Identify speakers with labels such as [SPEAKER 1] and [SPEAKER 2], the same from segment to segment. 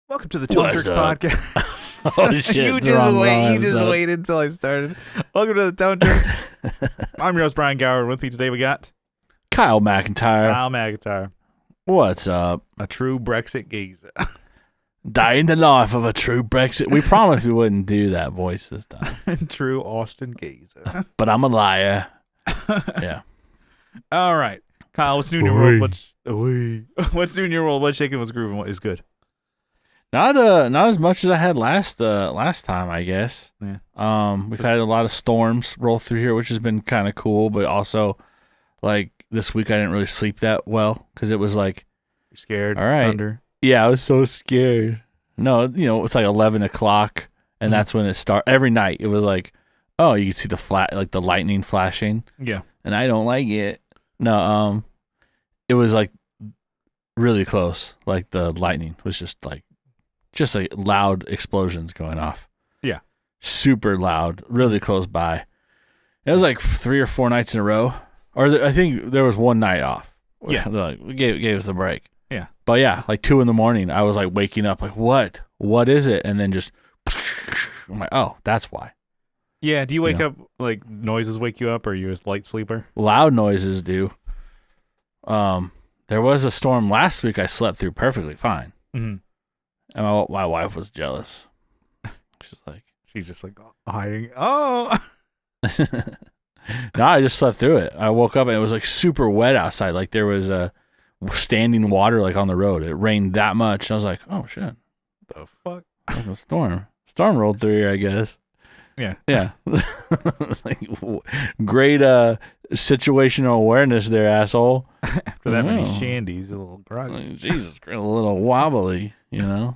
[SPEAKER 1] Welcome to the Tone
[SPEAKER 2] What's
[SPEAKER 1] Jerks
[SPEAKER 2] up?
[SPEAKER 1] podcast.
[SPEAKER 2] Oh, shit,
[SPEAKER 1] you
[SPEAKER 2] it's
[SPEAKER 1] just
[SPEAKER 2] wrong
[SPEAKER 1] wait. You
[SPEAKER 2] rhymes
[SPEAKER 1] just
[SPEAKER 2] up.
[SPEAKER 1] waited until I started. Welcome to the Tone Jerks. I'm your host, Brian Gower. With me today we got
[SPEAKER 2] Kyle McIntyre.
[SPEAKER 1] Kyle McIntyre,
[SPEAKER 2] What's up?
[SPEAKER 1] a true Brexit geezer.
[SPEAKER 2] Dying the life of a true Brexit. We promised we wouldn't do that voice this time.
[SPEAKER 1] True Austin geezer.
[SPEAKER 2] But I'm a liar. Yeah.
[SPEAKER 1] All right, Kyle. What's new in your world? What's new in your world? What's shaking? What's grooving? What is good?
[SPEAKER 2] Not as much as I had last time, I guess.
[SPEAKER 1] Yeah.
[SPEAKER 2] We've had a lot of storms roll through here, which has been kind of cool, but also like this week I didn't really sleep that well because it was like,
[SPEAKER 1] You're scared.
[SPEAKER 2] all right.
[SPEAKER 1] Thunder.
[SPEAKER 2] yeah, I was so scared. No, it's like 11 o'clock and that's when it started. Every night it was like, oh, you could see the lightning flashing.
[SPEAKER 1] Yeah.
[SPEAKER 2] And I don't like it. No, it was like really close. Like the lightning was just like loud explosions going off.
[SPEAKER 1] Yeah.
[SPEAKER 2] Super loud, really close by. It was like 3 or 4 nights in a row. I think there was one night off.
[SPEAKER 1] Yeah.
[SPEAKER 2] They're like, gave us the break.
[SPEAKER 1] Yeah.
[SPEAKER 2] But yeah, like 2 a.m, I was like waking up like, what? What is it? And then just, I'm like, oh, that's why.
[SPEAKER 1] Yeah. Do you wake up, like noises wake you up, or are you a light sleeper?
[SPEAKER 2] Loud noises do. There was a storm last week I slept through perfectly fine.
[SPEAKER 1] Mm-hmm.
[SPEAKER 2] And my wife was jealous.
[SPEAKER 1] She's just like hiding. Oh.
[SPEAKER 2] No, I just slept through it. I woke up and it was like super wet outside. Like there was standing water like on the road. It rained that much. I was like, oh shit.
[SPEAKER 1] The fuck?
[SPEAKER 2] Like a storm. Storm rolled through here, I guess.
[SPEAKER 1] Yeah.
[SPEAKER 2] Yeah. Like, great situational awareness there, asshole.
[SPEAKER 1] After that many
[SPEAKER 2] Oh.
[SPEAKER 1] shandies, a little groggy.
[SPEAKER 2] Like, Jesus, a little wobbly,
[SPEAKER 1] Yeah.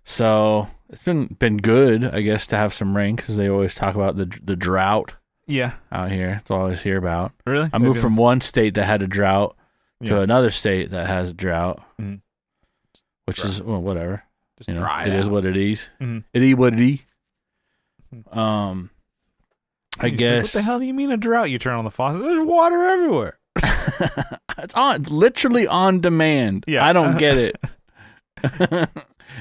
[SPEAKER 2] So it's been good, I guess, to have some rain because they always talk about the drought
[SPEAKER 1] Yeah.
[SPEAKER 2] out here. It's all I always hear about.
[SPEAKER 1] Really?
[SPEAKER 2] I moved from one state that had a drought to
[SPEAKER 1] Yeah.
[SPEAKER 2] another state that has a drought,
[SPEAKER 1] Mhm.
[SPEAKER 2] which
[SPEAKER 1] Drought.
[SPEAKER 2] is whatever.
[SPEAKER 1] Just dry
[SPEAKER 2] It is
[SPEAKER 1] out.
[SPEAKER 2] what it is.
[SPEAKER 1] Mhm.
[SPEAKER 2] It is what it is.
[SPEAKER 1] Mhm.
[SPEAKER 2] I
[SPEAKER 1] You say,
[SPEAKER 2] guess
[SPEAKER 1] what the hell do you mean a drought? You turn on the faucet. There's water everywhere.
[SPEAKER 2] it's literally on demand.
[SPEAKER 1] Yeah.
[SPEAKER 2] I don't get it.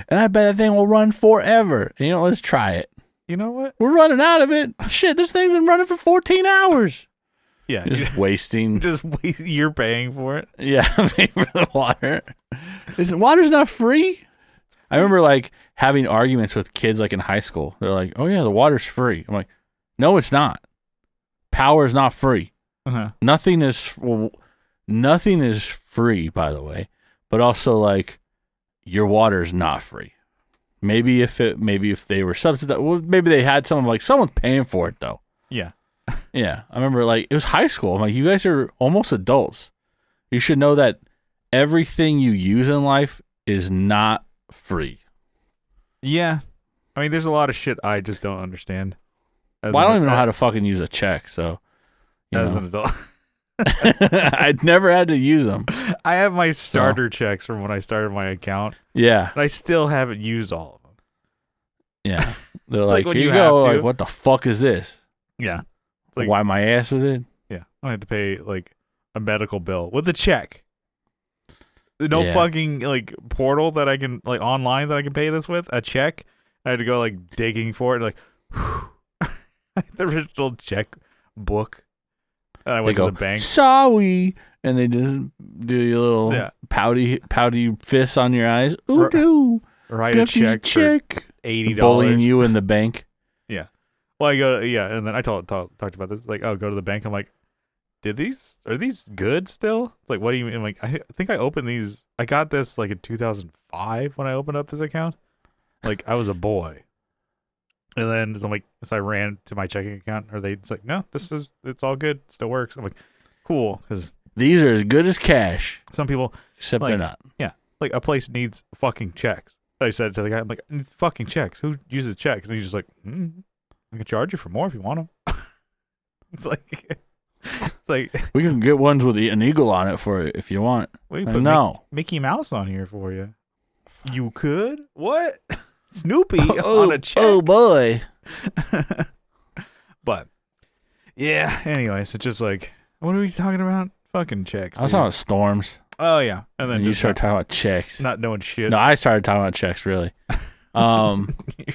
[SPEAKER 2] And I bet that thing will run forever. Let's try it.
[SPEAKER 1] You know what?
[SPEAKER 2] We're running out of it. Shit, this thing's been running for 14 hours.
[SPEAKER 1] Yeah.
[SPEAKER 2] Just wasting.
[SPEAKER 1] Just wait. You're paying for it.
[SPEAKER 2] Yeah, paying for the water. Water's not free. I remember like having arguments with kids like in high school. They're like, "Oh yeah, the water's free." I'm like, "No, it's not. Power is not free.
[SPEAKER 1] Uh-huh.
[SPEAKER 2] Nothing is free, by the way. But also like your is not free. Maybe if they were subsidized, well, maybe they had someone's paying for it though.
[SPEAKER 1] Yeah.
[SPEAKER 2] Yeah, I remember like it was high school. I'm like, you guys are almost adults. You should know that everything you use in life is not free.
[SPEAKER 1] Yeah. I mean, there's a lot of shit I just don't understand.
[SPEAKER 2] Well, I don't even know how to fucking use a check, so
[SPEAKER 1] As an adult.
[SPEAKER 2] I'd never had to use them.
[SPEAKER 1] I have my starter checks from when I started my account,
[SPEAKER 2] Yeah,
[SPEAKER 1] and I still haven't used all of them.
[SPEAKER 2] yeah. They're
[SPEAKER 1] It's
[SPEAKER 2] like,
[SPEAKER 1] like when
[SPEAKER 2] here
[SPEAKER 1] you
[SPEAKER 2] you go.
[SPEAKER 1] have to.
[SPEAKER 2] Like, what the fuck is this?
[SPEAKER 1] Yeah. It's like,
[SPEAKER 2] Why my ass with it?
[SPEAKER 1] yeah. I had to pay like a medical bill with a check. No
[SPEAKER 2] Yeah.
[SPEAKER 1] fucking like portal that I can like online that I can pay this with. A check. I had to go like digging for it. Like the original check book. And I went
[SPEAKER 2] They
[SPEAKER 1] to
[SPEAKER 2] go,
[SPEAKER 1] the bank.
[SPEAKER 2] sorry, and they just do your little
[SPEAKER 1] Yeah.
[SPEAKER 2] pouty fists on your eyes. Ooh,
[SPEAKER 1] Right.
[SPEAKER 2] do
[SPEAKER 1] Write a check for $80.
[SPEAKER 2] bullying you in the bank.
[SPEAKER 1] Well, I go, and then I talked about this. Like, oh, go to the bank. I'm like, are these good still? It's like, what do you mean? I'm like, I think I opened these. I got this like in 2005 when I opened up this account. Like, I was a boy. And then I'm like, so I ran to my checking account. It's like, no, it's all good. It still works. I'm like, cool. Because
[SPEAKER 2] These are as good as cash,
[SPEAKER 1] some people,
[SPEAKER 2] except
[SPEAKER 1] Like-
[SPEAKER 2] they're not.
[SPEAKER 1] like, a place needs fucking checks. I said to the guy, I'm like, I need fucking checks. Who uses checks? And he's just like, I can charge you for more if you want them. It's like,
[SPEAKER 2] We can get ones with an eagle on it for it if you want.
[SPEAKER 1] we
[SPEAKER 2] I
[SPEAKER 1] put
[SPEAKER 2] know.
[SPEAKER 1] Mickey Mouse on here for you. You could? What? Snoopy on a check.
[SPEAKER 2] Oh boy.
[SPEAKER 1] But yeah, anyways, it's just like, what are we talking about? Fucking checks.
[SPEAKER 2] I was
[SPEAKER 1] dude.
[SPEAKER 2] talking about storms.
[SPEAKER 1] Oh yeah, and then
[SPEAKER 2] And you
[SPEAKER 1] just
[SPEAKER 2] started talking about chicks.
[SPEAKER 1] not knowing shit.
[SPEAKER 2] No, I started talking about chicks, really.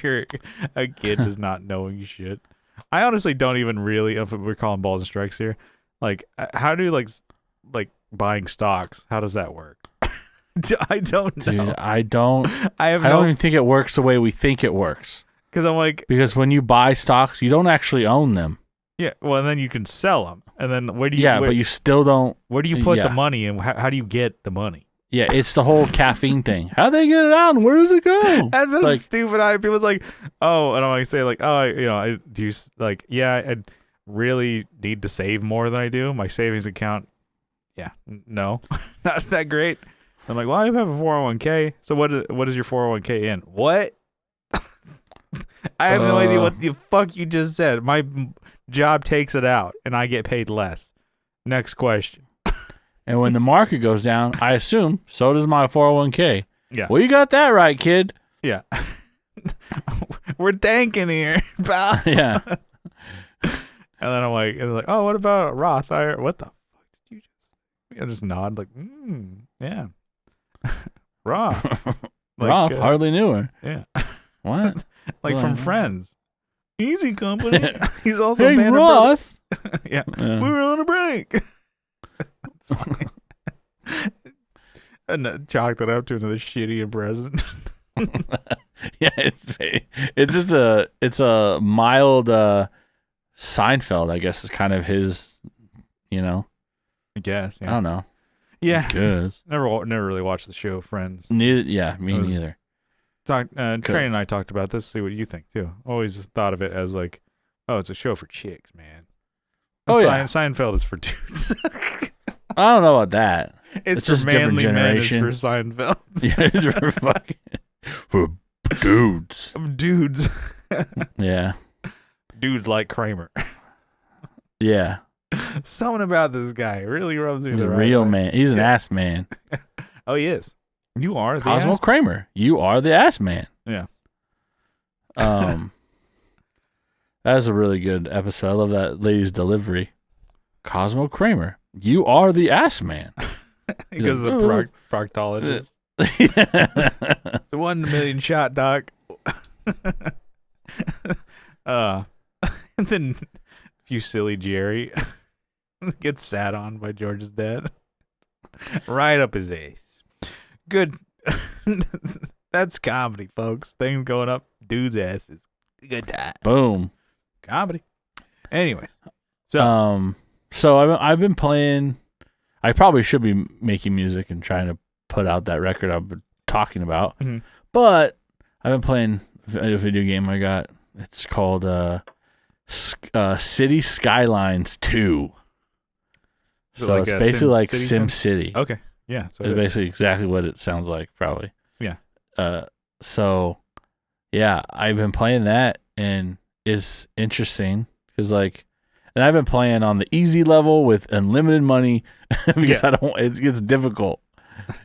[SPEAKER 1] You're a kid just not knowing shit. I honestly don't even really. If we're calling balls and strikes here, like how do like buying stocks? How does that work? I don't know.
[SPEAKER 2] Dude, I don't
[SPEAKER 1] I
[SPEAKER 2] don't even think it works the way we think it works.
[SPEAKER 1] because I'm like,
[SPEAKER 2] Because when you buy stocks, you don't actually own them.
[SPEAKER 1] yeah. Well, and then you can sell them, and then where do you?
[SPEAKER 2] Yeah, but you still don't.
[SPEAKER 1] where do you put the
[SPEAKER 2] yeah.
[SPEAKER 1] money, and how do you get the money?
[SPEAKER 2] Yeah, it's the whole caffeine thing. How they get it out and where does it go?
[SPEAKER 1] That's a
[SPEAKER 2] Like-
[SPEAKER 1] stupid idea. People's like, oh, and I'm like say like, oh, I do like, yeah, I really need to save more than I do. My savings account, yeah, no, not that great. I'm like, well, I have a 401k. So what is your 401k in? What? I have no idea what the fuck you just said. My job takes it out, and I get paid less. Next question.
[SPEAKER 2] And when the market goes down, I assume so does my 401k.
[SPEAKER 1] Yeah.
[SPEAKER 2] Well, you got that right, kid.
[SPEAKER 1] Yeah. We're tanking here, pal.
[SPEAKER 2] Yeah.
[SPEAKER 1] And then I'm like, oh, what about Roth? What the fuck did you just? I just nod like, yeah, Roth. Like,
[SPEAKER 2] Roth hardly knew her.
[SPEAKER 1] Yeah.
[SPEAKER 2] What?
[SPEAKER 1] Like from
[SPEAKER 2] Well,
[SPEAKER 1] Friends. Easy company. He's also
[SPEAKER 2] Hey,
[SPEAKER 1] Band of
[SPEAKER 2] Roth.
[SPEAKER 1] Brothers. Yeah.
[SPEAKER 2] Yeah.
[SPEAKER 1] We were on a break. That's funny. And chalked it up to another shitty present.
[SPEAKER 2] Yeah, it's just a mild Seinfeld, I guess is kind of his,
[SPEAKER 1] I guess.
[SPEAKER 2] I
[SPEAKER 1] Yeah.
[SPEAKER 2] don't know.
[SPEAKER 1] Yeah.
[SPEAKER 2] Cuz
[SPEAKER 1] Never really watched the show Friends.
[SPEAKER 2] me neither.
[SPEAKER 1] Trey and I talked about this. See what you think too. Always thought of it as like, oh, it's a show for chicks, man.
[SPEAKER 2] Oh, yeah.
[SPEAKER 1] Seinfeld is for dudes.
[SPEAKER 2] I don't know about that.
[SPEAKER 1] It's
[SPEAKER 2] just
[SPEAKER 1] for
[SPEAKER 2] a different
[SPEAKER 1] manly men. It's
[SPEAKER 2] generation.
[SPEAKER 1] for Seinfeld.
[SPEAKER 2] Yeah, it's for dudes.
[SPEAKER 1] Dudes.
[SPEAKER 2] Yeah.
[SPEAKER 1] Dudes like Kramer.
[SPEAKER 2] Yeah.
[SPEAKER 1] Something about this guy really rubs me
[SPEAKER 2] He's
[SPEAKER 1] the
[SPEAKER 2] a
[SPEAKER 1] right
[SPEAKER 2] real
[SPEAKER 1] way.
[SPEAKER 2] man. He's an ass man.
[SPEAKER 1] Oh, he is. You are the
[SPEAKER 2] Cosmo
[SPEAKER 1] ass.
[SPEAKER 2] Kramer. You are the ass man.
[SPEAKER 1] Yeah.
[SPEAKER 2] That was a really good episode. I love that lady's delivery. Cosmo Kramer. You are the ass man.
[SPEAKER 1] Because
[SPEAKER 2] like,
[SPEAKER 1] the proctologist.
[SPEAKER 2] Yeah.
[SPEAKER 1] It's a 1 in a million shot, doc. And then Fusilli Jerry gets sat on by George's dad. Right up his ace. Good. That's comedy, folks. Things going up dudes' asses. Good time.
[SPEAKER 2] Boom.
[SPEAKER 1] Comedy. Anyways. So,
[SPEAKER 2] I've been playing. I probably should be making music and trying to put out that record I've been talking about.
[SPEAKER 1] Mhm.
[SPEAKER 2] But I've been playing a video game I got. It's called City Skylines 2.
[SPEAKER 1] Is it
[SPEAKER 2] So
[SPEAKER 1] like
[SPEAKER 2] it's
[SPEAKER 1] a
[SPEAKER 2] basically like
[SPEAKER 1] City
[SPEAKER 2] Sim
[SPEAKER 1] thing?
[SPEAKER 2] City.
[SPEAKER 1] okay. Yeah. So
[SPEAKER 2] It's basically exactly what it sounds like, probably.
[SPEAKER 1] Yeah.
[SPEAKER 2] So, yeah, I've been playing that, and it's interesting because, like, and I've been playing on the easy level with unlimited money because
[SPEAKER 1] Yeah.
[SPEAKER 2] it gets difficult,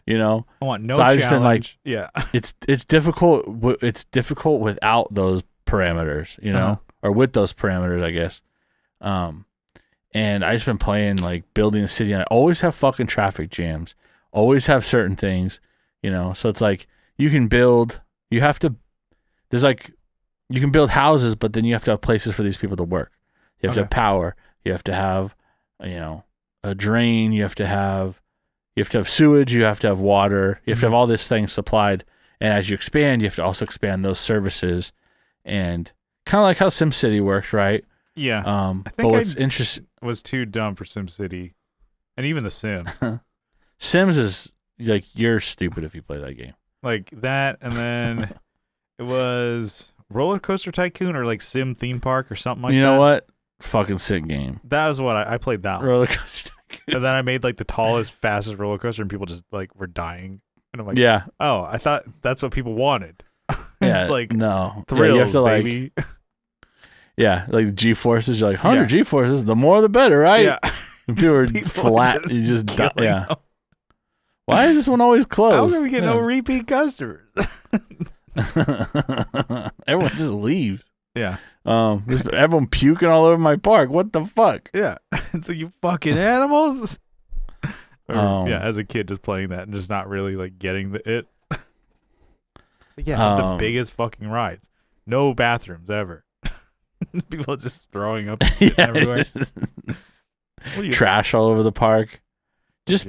[SPEAKER 2] you know.
[SPEAKER 1] I want no
[SPEAKER 2] So I've just been like-
[SPEAKER 1] challenge. Yeah.
[SPEAKER 2] It's difficult. It's difficult without those parameters, you know, or with those parameters, I guess. And I just been playing like building a city, and I always have fucking traffic jams. Always have certain things, you know. So it's like you can build. You have to. There's like you can build houses, but then you have to have places for these people to work. You have to have power. You have to have, a drain. You have to have sewage. You have to have water. You have to have all these things supplied. And as you expand, you have to also expand those services. And kind of like how SimCity works, right?
[SPEAKER 1] Yeah.
[SPEAKER 2] But
[SPEAKER 1] think
[SPEAKER 2] what's interesting,
[SPEAKER 1] Was too dumb for SimCity. And even The Sims.
[SPEAKER 2] Sims is like you're stupid if you play that game.
[SPEAKER 1] Like that, and then it was Roller Coaster Tycoon or like Sim Theme Park or something like that.
[SPEAKER 2] You know what? Fucking sick game.
[SPEAKER 1] That was what I played that one.
[SPEAKER 2] Roller coaster.
[SPEAKER 1] And then I made like the tallest, fastest roller coaster, and people just like were dying. And I'm like,
[SPEAKER 2] Yeah.
[SPEAKER 1] oh, I thought that's what people wanted.
[SPEAKER 2] Yeah.
[SPEAKER 1] It's like
[SPEAKER 2] no
[SPEAKER 1] thrills,
[SPEAKER 2] Yeah, you have to
[SPEAKER 1] baby.
[SPEAKER 2] like G forces. You're like 100
[SPEAKER 1] Yeah.
[SPEAKER 2] G forces. The more, the better, right?
[SPEAKER 1] Yeah.
[SPEAKER 2] If you were
[SPEAKER 1] People
[SPEAKER 2] flat, you just die.
[SPEAKER 1] killing
[SPEAKER 2] Yeah.
[SPEAKER 1] them.
[SPEAKER 2] Why is this one always
[SPEAKER 1] How
[SPEAKER 2] closed?
[SPEAKER 1] can we get no repeat customers?
[SPEAKER 2] Everyone just leaves.
[SPEAKER 1] Yeah.
[SPEAKER 2] Just everyone puking all over my park. What the fuck?
[SPEAKER 1] Yeah. So you fucking animals. Or, yeah, as a kid, just playing that and just not really like getting it. But yeah, the biggest fucking rides. No bathrooms ever. People just throwing up and shit everywhere.
[SPEAKER 2] Trash all over the park. Just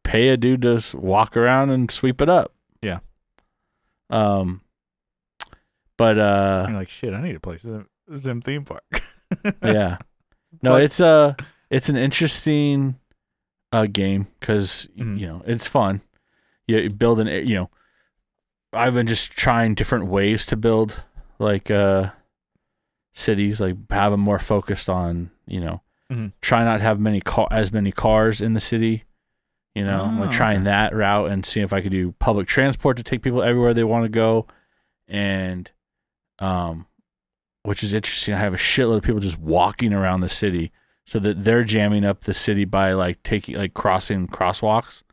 [SPEAKER 2] pay a dude to walk around and sweep it up.
[SPEAKER 1] Yeah.
[SPEAKER 2] But
[SPEAKER 1] you're like, shit, I need to play Sim theme park.
[SPEAKER 2] Yeah. No, it's an interesting game because it's fun. You build I've been just trying different ways to build like cities, like have them more focused on try not to have as many cars in the city. Like trying that route and seeing if I could do public transport to take people everywhere they want to go, and which is interesting. I have a shitload of people just walking around the city, so that they're jamming up the city by crossing crosswalks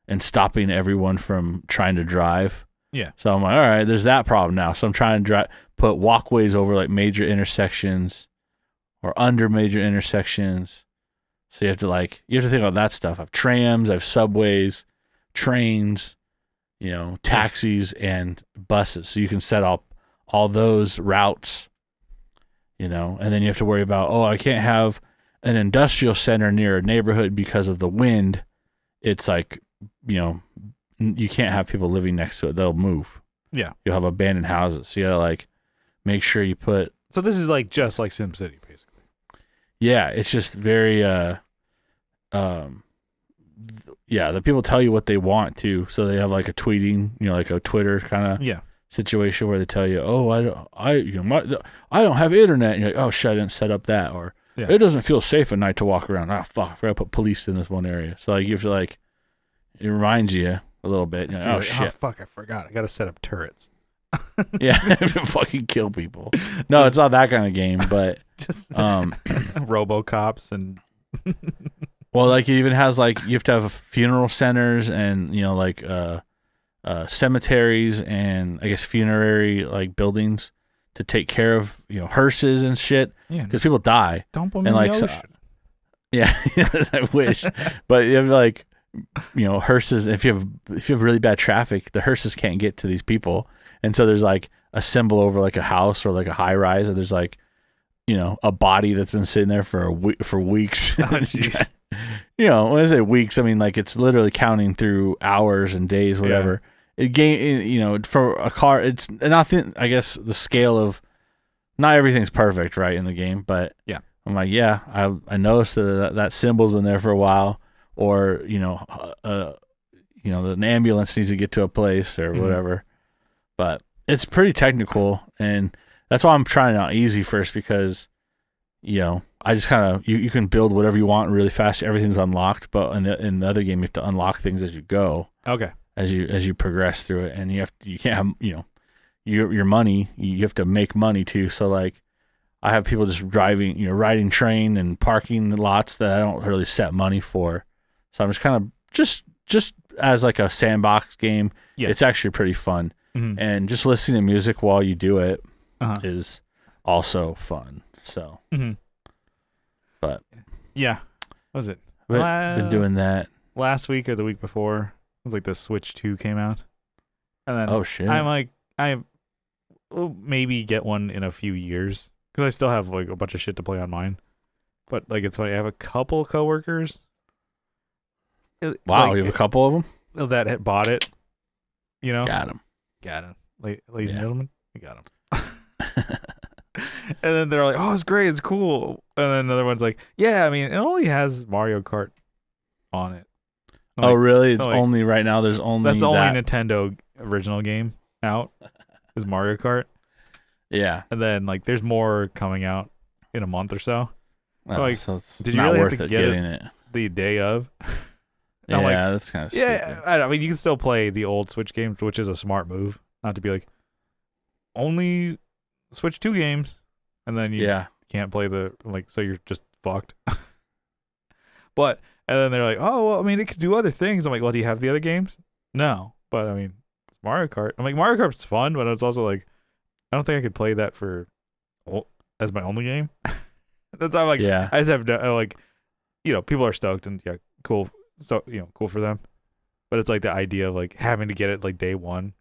[SPEAKER 2] and stopping everyone from trying to drive.
[SPEAKER 1] Yeah.
[SPEAKER 2] So I'm like, all right, there's that problem now. So I'm trying to put walkways over like major intersections or under major intersections. So you have to think about that stuff. I have trams, I have subways, trains, taxis and buses. So you can set up all those routes, and then you have to worry about, I can't have an industrial center near a neighborhood because of the wind. It's like, you can't have people living next to it. They'll move.
[SPEAKER 1] Yeah.
[SPEAKER 2] You'll have abandoned houses. So you gotta make sure you put.
[SPEAKER 1] So this is just like SimCity, basically.
[SPEAKER 2] Yeah, it's just very the people tell you what they want to, so they have like a tweeting, like a Twitter kind of situation where they tell you, I don't have internet, and you're like, oh shit, I didn't set up that, or it doesn't feel safe at night to walk around. Oh fuck, I forgot to put police in this one area. So you have to it reminds you a little bit. You're like, oh shit,
[SPEAKER 1] fuck, I forgot. I got to set up turrets.
[SPEAKER 2] Yeah, fucking kill people. No, it's not that kind of game, but
[SPEAKER 1] just RoboCops and.
[SPEAKER 2] Well, it even has you have to have funeral centers and cemeteries and I guess funerary buildings to take care of hearses and shit because people die.
[SPEAKER 1] Dump them in the ocean.
[SPEAKER 2] Yeah, I wish, but you have hearses. If you have really bad traffic, the hearses can't get to these people, and so there's a symbol over a house or a high rise, and there's a body that's been sitting there for weeks.
[SPEAKER 1] Oh, jeez.
[SPEAKER 2] When I say weeks, I mean it's literally counting through hours and days, whatever. For a car, it's nothing. I guess the scale of not everything's perfect, right, in the game, but
[SPEAKER 1] yeah,
[SPEAKER 2] I'm like, I noticed that symbol's been there for a while, or an ambulance needs to get to a place or whatever. But it's pretty technical, and that's why I'm trying out easy first because. I just kind of you can build whatever you want really fast. Everything's unlocked, but in the other game you have to unlock things as you go.
[SPEAKER 1] Okay.
[SPEAKER 2] As you progress through it, and you can't have your money. You have to make money too. So I have people just driving, riding train and parking lots that I don't really set money for. So I'm just kind of just as a sandbox game. Yeah. It's actually pretty fun, and just listening to music while you do it is also fun. So, but
[SPEAKER 1] yeah, what was it?
[SPEAKER 2] Been doing that
[SPEAKER 1] last week or the week before. It was the Switch 2 came out, and then
[SPEAKER 2] oh shit,
[SPEAKER 1] I'm I will maybe get one in a few years because I still have a bunch of shit to play on mine. But it's funny, I have a couple coworkers.
[SPEAKER 2] Wow, you have a couple of them
[SPEAKER 1] that had bought it.
[SPEAKER 2] Got him.
[SPEAKER 1] Ladies and gentlemen, we got him. And then they're like, "Oh, it's great, it's cool." And then another one's like, "Yeah, I mean, it only has Mario Kart on it."
[SPEAKER 2] Oh, really? It's only right now. There's only
[SPEAKER 1] that's the only Nintendo original game out is Mario Kart.
[SPEAKER 2] Yeah,
[SPEAKER 1] and then there's more coming out in a month or so.
[SPEAKER 2] So it's
[SPEAKER 1] did
[SPEAKER 2] not
[SPEAKER 1] you really
[SPEAKER 2] worth
[SPEAKER 1] have to
[SPEAKER 2] it
[SPEAKER 1] get
[SPEAKER 2] getting it
[SPEAKER 1] the day of?
[SPEAKER 2] Yeah, that's kind of stupid.
[SPEAKER 1] Yeah. I mean, you can still play the old Switch games, which is a smart move, not to be only Switch 2 games, and then you can't play the so you're just fucked. But and then they're like, oh well, I mean, it could do other things. I'm like, well, do you have the other games? No, but I mean, it's Mario Kart. I'm like, Mario Kart's fun, but it's also I don't think I could play that as my only game. That's how I just have people are stoked and cool. so cool for them. But it's like the idea of like having to get it like day one.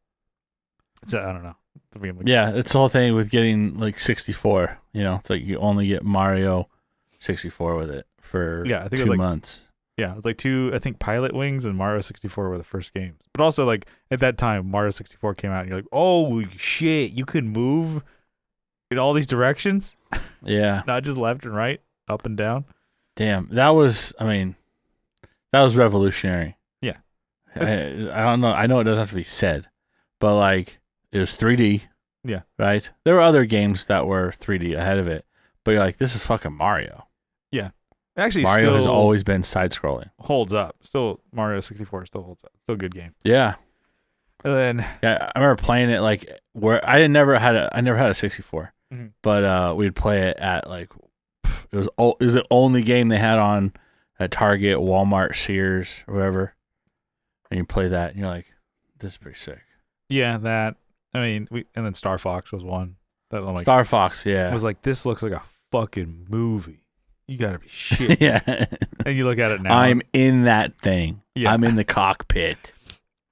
[SPEAKER 1] It's I don't know. To me, I'm like,
[SPEAKER 2] Yeah, it's the whole thing with getting like 64. It's like you only get Mario 64 with it for
[SPEAKER 1] yeah, I think it
[SPEAKER 2] 2
[SPEAKER 1] was like
[SPEAKER 2] months.
[SPEAKER 1] yeah, it was like two. I think Pilot Wings and Mario 64 were the first games. But also like at that time, Mario 64 came out, and you're like, holy shit, you could move in all these directions,
[SPEAKER 2] Yeah.
[SPEAKER 1] not just left and right, up and down.
[SPEAKER 2] Damn. That was revolutionary.
[SPEAKER 1] Yeah.
[SPEAKER 2] I don't know. I know it doesn't have to be said, but like it was 3D.
[SPEAKER 1] Yeah.
[SPEAKER 2] Right? There were other games that were 3D ahead of it, but you're like, this is fucking Mario.
[SPEAKER 1] Yeah. Actually,
[SPEAKER 2] Mario
[SPEAKER 1] still
[SPEAKER 2] has always been side scrolling.
[SPEAKER 1] holds up. Still, Mario 64 still holds up. Still a good game.
[SPEAKER 2] Yeah.
[SPEAKER 1] And then
[SPEAKER 2] Yeah, I remember playing it like where I never had a 64,
[SPEAKER 1] Mhm.
[SPEAKER 2] but we'd play it at like it was the only game they had on at Target, Walmart, Sears, or whatever. And you play that, and you're like, this is pretty sick.
[SPEAKER 1] yeah, that. I mean, and then Star Fox was one that I'm like
[SPEAKER 2] Star Fox, yeah,
[SPEAKER 1] was like, this looks like a fucking movie. You gotta be shit.
[SPEAKER 2] yeah.
[SPEAKER 1] And you look at it now.
[SPEAKER 2] I'm in that thing.
[SPEAKER 1] Yeah.
[SPEAKER 2] I'm in the cockpit.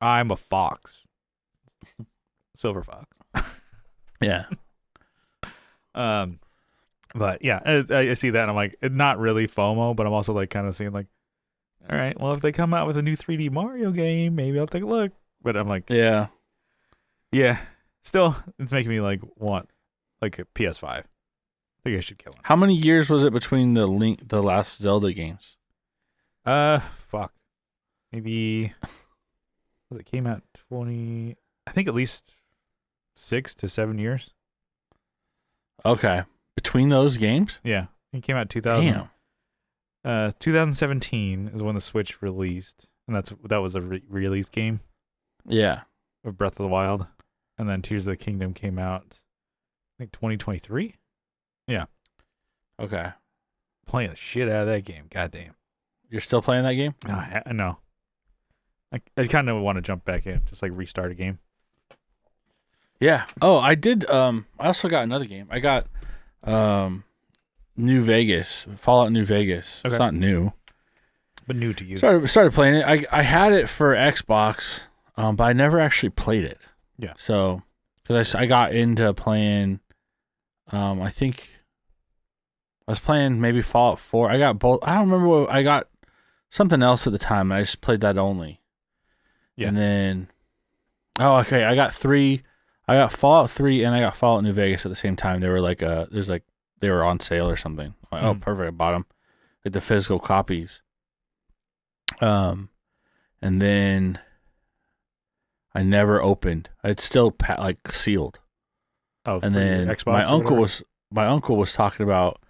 [SPEAKER 1] I'm a fox. Silver fox.
[SPEAKER 2] Yeah.
[SPEAKER 1] But yeah, I see that and I'm like, not really FOMO, but I'm also like kind of seeing like, all right, well, if they come out with a new 3D Mario game, maybe I'll take a look. But I'm like,
[SPEAKER 2] Yeah.
[SPEAKER 1] Still, it's making me like want like a PS5. I think I should get one.
[SPEAKER 2] How many years was it between the last Zelda games?
[SPEAKER 1] Fuck. Maybe it came out 20. I think at least 6 to 7 years.
[SPEAKER 2] Okay. Between those games?
[SPEAKER 1] Yeah, it came out 2000.
[SPEAKER 2] Damn.
[SPEAKER 1] 2017 is when the Switch released, and that was a re-release game
[SPEAKER 2] Yeah.
[SPEAKER 1] of Breath of the Wild, and then Tears of the Kingdom came out, I think 2023.
[SPEAKER 2] Okay.
[SPEAKER 1] Playing the shit out of that game. Goddamn.
[SPEAKER 2] You're still playing that game?
[SPEAKER 1] I know. I kind of want to jump back in, just like restart a game.
[SPEAKER 2] Yeah. Oh, I did. I also got another game. I got New Vegas, Fallout New Vegas.
[SPEAKER 1] Okay.
[SPEAKER 2] It's not new.
[SPEAKER 1] But new to you.
[SPEAKER 2] Started playing it. I had it for Xbox, but I never actually played it.
[SPEAKER 1] Yeah.
[SPEAKER 2] So, because I got into playing, I think I was playing maybe Fallout 4. I got both. I don't remember what I got. Something else at the time. And I just played that only.
[SPEAKER 1] Yeah.
[SPEAKER 2] And then, okay. I got 3. I got Fallout 3 and I got Fallout New Vegas at the same time. They were like, they were on sale or something. I'm like, oh, perfect. I bought them, like the physical copies. And then I never opened. It's still like sealed.
[SPEAKER 1] Oh,
[SPEAKER 2] And then
[SPEAKER 1] Xbox
[SPEAKER 2] my uncle was talking about.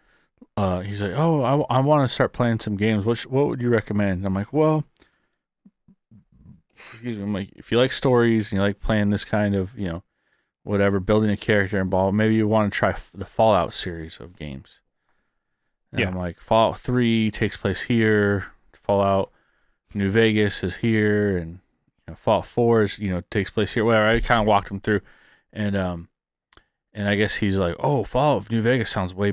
[SPEAKER 2] He's like, oh, I want to start playing some games. What would you recommend? I'm like, well, excuse me. I'm like, if you like stories and you like playing this kind of, whatever, building a character involved, maybe you want to try the Fallout series of games. And
[SPEAKER 1] Yeah.
[SPEAKER 2] I'm like, Fallout 3 takes place here. Fallout New Vegas is here, and Fallout 4 is takes place here. Whatever. I kind of walked him through, and I guess he's like, oh, Fallout New Vegas sounds way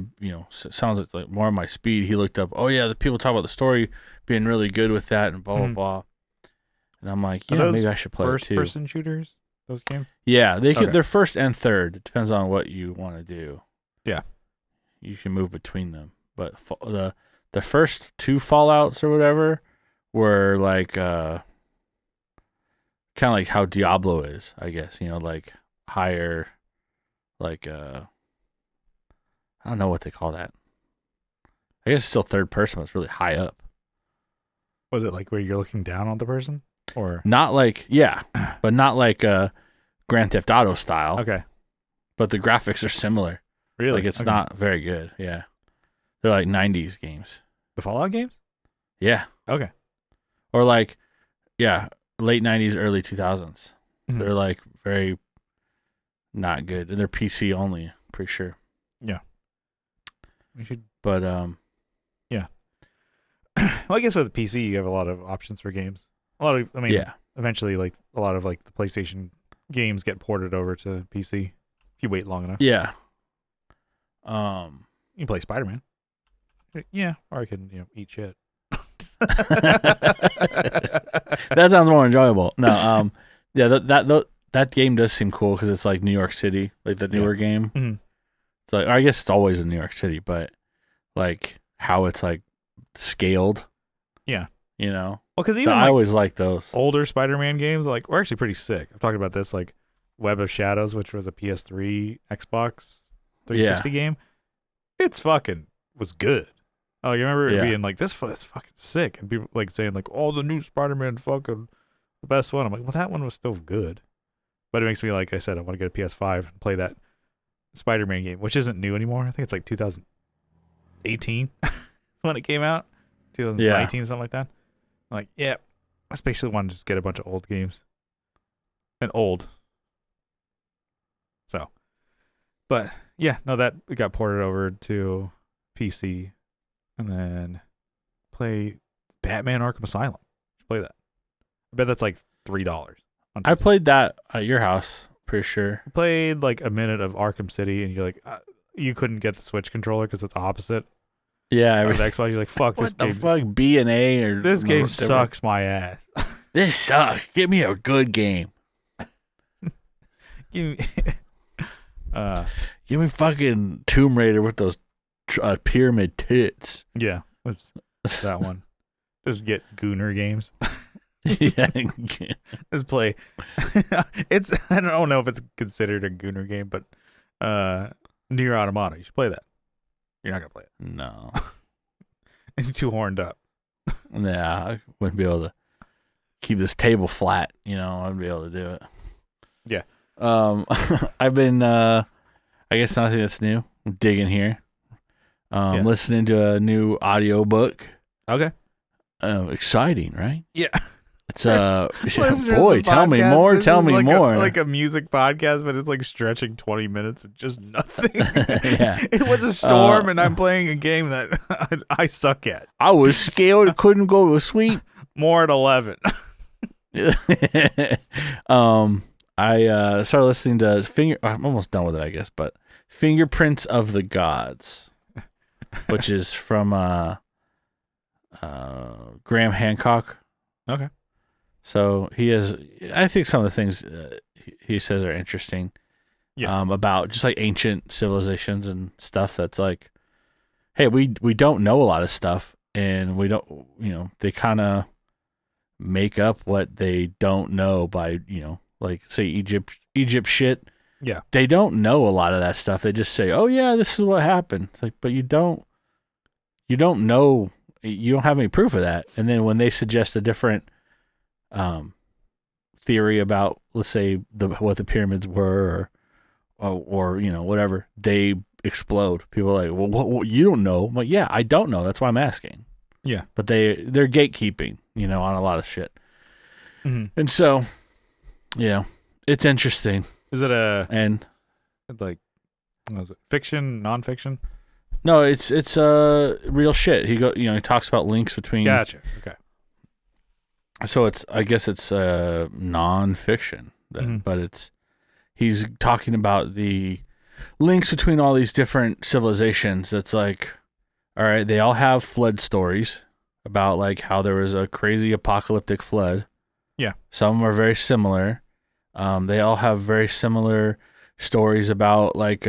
[SPEAKER 2] sounds like more of my speed. He looked up, oh yeah, the people talk about the story being really good with that, and blah blah blah. And I'm like, yeah, maybe I should play it too.
[SPEAKER 1] First-person shooters, those games?
[SPEAKER 2] Yeah,
[SPEAKER 1] Okay.
[SPEAKER 2] they're first and third. It depends on what you want to do.
[SPEAKER 1] Yeah.
[SPEAKER 2] You can move between them. But the first 2 Fallouts or whatever were like kind of like how Diablo is, I guess. Like higher, like I don't know what they call that. I guess it's still third person, but it's really high up.
[SPEAKER 1] Was it like where you're looking down on the person? Or
[SPEAKER 2] Not like, yeah, but not like Grand Theft Auto style.
[SPEAKER 1] okay.
[SPEAKER 2] But the graphics are similar.
[SPEAKER 1] Really?
[SPEAKER 2] Like it's
[SPEAKER 1] Okay.
[SPEAKER 2] not very good. Yeah. They're like 90s games.
[SPEAKER 1] The Fallout games?
[SPEAKER 2] Yeah.
[SPEAKER 1] Okay.
[SPEAKER 2] Or like, yeah, late 90s, early 2000s.
[SPEAKER 1] Mhm.
[SPEAKER 2] They're like very not good. And they're PC only, pretty sure.
[SPEAKER 1] We should.
[SPEAKER 2] But
[SPEAKER 1] Well, I guess with the PC, you have a lot of options for games.
[SPEAKER 2] yeah.
[SPEAKER 1] Eventually, like a lot of like the PlayStation games get ported over to PC if you wait long enough.
[SPEAKER 2] Yeah.
[SPEAKER 1] You can play Spider-Man. Yeah, or I can eat shit.
[SPEAKER 2] That sounds more enjoyable. No, yeah, that game does seem cool because it's like New York City, like the newer game.
[SPEAKER 1] Mm-hmm.
[SPEAKER 2] It's like, I guess it's always in New York City, but like how it's like scaled.
[SPEAKER 1] Yeah.
[SPEAKER 2] You know?
[SPEAKER 1] Well, because even
[SPEAKER 2] I always like those.
[SPEAKER 1] older Spider-Man games, like, were actually pretty sick. I've talked about this, like Web of Shadows, which was a PS3, Xbox 360 game. It's fucking was good. Oh, you remember it being like, this is fucking sick. And people like saying like, oh, the new Spider-Man fucking the best one. I'm like, well, that one was still good. But it makes me, like I said, I want to get a PS5 and play that Spider-Man game, which isn't new anymore. I think it's like 2018 when it came out. 2019, something like that. I'm like, yeah, I basically want to just get a bunch of old games. And old. So. But, yeah, no, that got ported over to PC. And then play Batman Arkham Asylum. Play that. I bet that's like $3.
[SPEAKER 2] I played that at your house, pretty sure.
[SPEAKER 1] I played like a minute of Arkham City, and you're like, you couldn't get the Switch controller because it's opposite.
[SPEAKER 2] Yeah,
[SPEAKER 1] with Xbox, you're like, fuck this game.
[SPEAKER 2] What the fuck, B and A or
[SPEAKER 1] this game sucks my ass.
[SPEAKER 2] This sucks. Give me a good game.
[SPEAKER 1] Give
[SPEAKER 2] me fucking Tomb Raider with those pyramid tits.
[SPEAKER 1] Yeah, that's that one. Just get Gooner games.
[SPEAKER 2] Yeah,
[SPEAKER 1] just play. It's I don't know if it's considered a Gooner game, but Nier Automata. You should play that. You're not gonna play it.
[SPEAKER 2] No.
[SPEAKER 1] You're too horned up.
[SPEAKER 2] Yeah, I wouldn't be able to keep this table flat. You know, I wouldn't be able to do it.
[SPEAKER 1] Yeah.
[SPEAKER 2] I've been. I guess nothing that's new. I'm digging here. Listening to a new audio book.
[SPEAKER 1] Okay.
[SPEAKER 2] Exciting, right?
[SPEAKER 1] Yeah.
[SPEAKER 2] It's boy, tell me more. Tell me more.
[SPEAKER 1] Like a music podcast, but it's like stretching 20 minutes of just nothing.
[SPEAKER 2] Yeah.
[SPEAKER 1] It was a storm, and I'm playing a game that I suck at.
[SPEAKER 2] I was scared, couldn't go to sleep.
[SPEAKER 1] More at 11.
[SPEAKER 2] I started listening to I'm almost done with it, I guess, but Fingerprints of the Gods, which is from Graham Hancock.
[SPEAKER 1] Okay.
[SPEAKER 2] So he has, I think some of the things he says are interesting.
[SPEAKER 1] Yeah.
[SPEAKER 2] About just like ancient civilizations and stuff. That's like, hey, we don't know a lot of stuff, and we don't, they kind of make up what they don't know by, like say Egypt shit.
[SPEAKER 1] Yeah.
[SPEAKER 2] They don't know a lot of that stuff. They just say, oh yeah, this is what happened. It's like, but you don't know, you don't have any proof of that. And then when they suggest a different theory about, let's say, what the pyramids were, or whatever, they explode. People are like, well, what you don't know? I'm like, yeah, I don't know. That's why I'm asking.
[SPEAKER 1] Yeah,
[SPEAKER 2] but they're gatekeeping, on a lot of shit.
[SPEAKER 1] Mm-hmm.
[SPEAKER 2] And so, it's interesting.
[SPEAKER 1] Is it fiction, nonfiction?
[SPEAKER 2] No, it's real shit. He talks about links between.
[SPEAKER 1] Gotcha. Okay.
[SPEAKER 2] So I guess it's nonfiction, but he's talking about the links between all these different civilizations. That's like, all right, they all have flood stories about like how there was a crazy apocalyptic flood.
[SPEAKER 1] Yeah.
[SPEAKER 2] Some are very similar. They all have very similar stories about like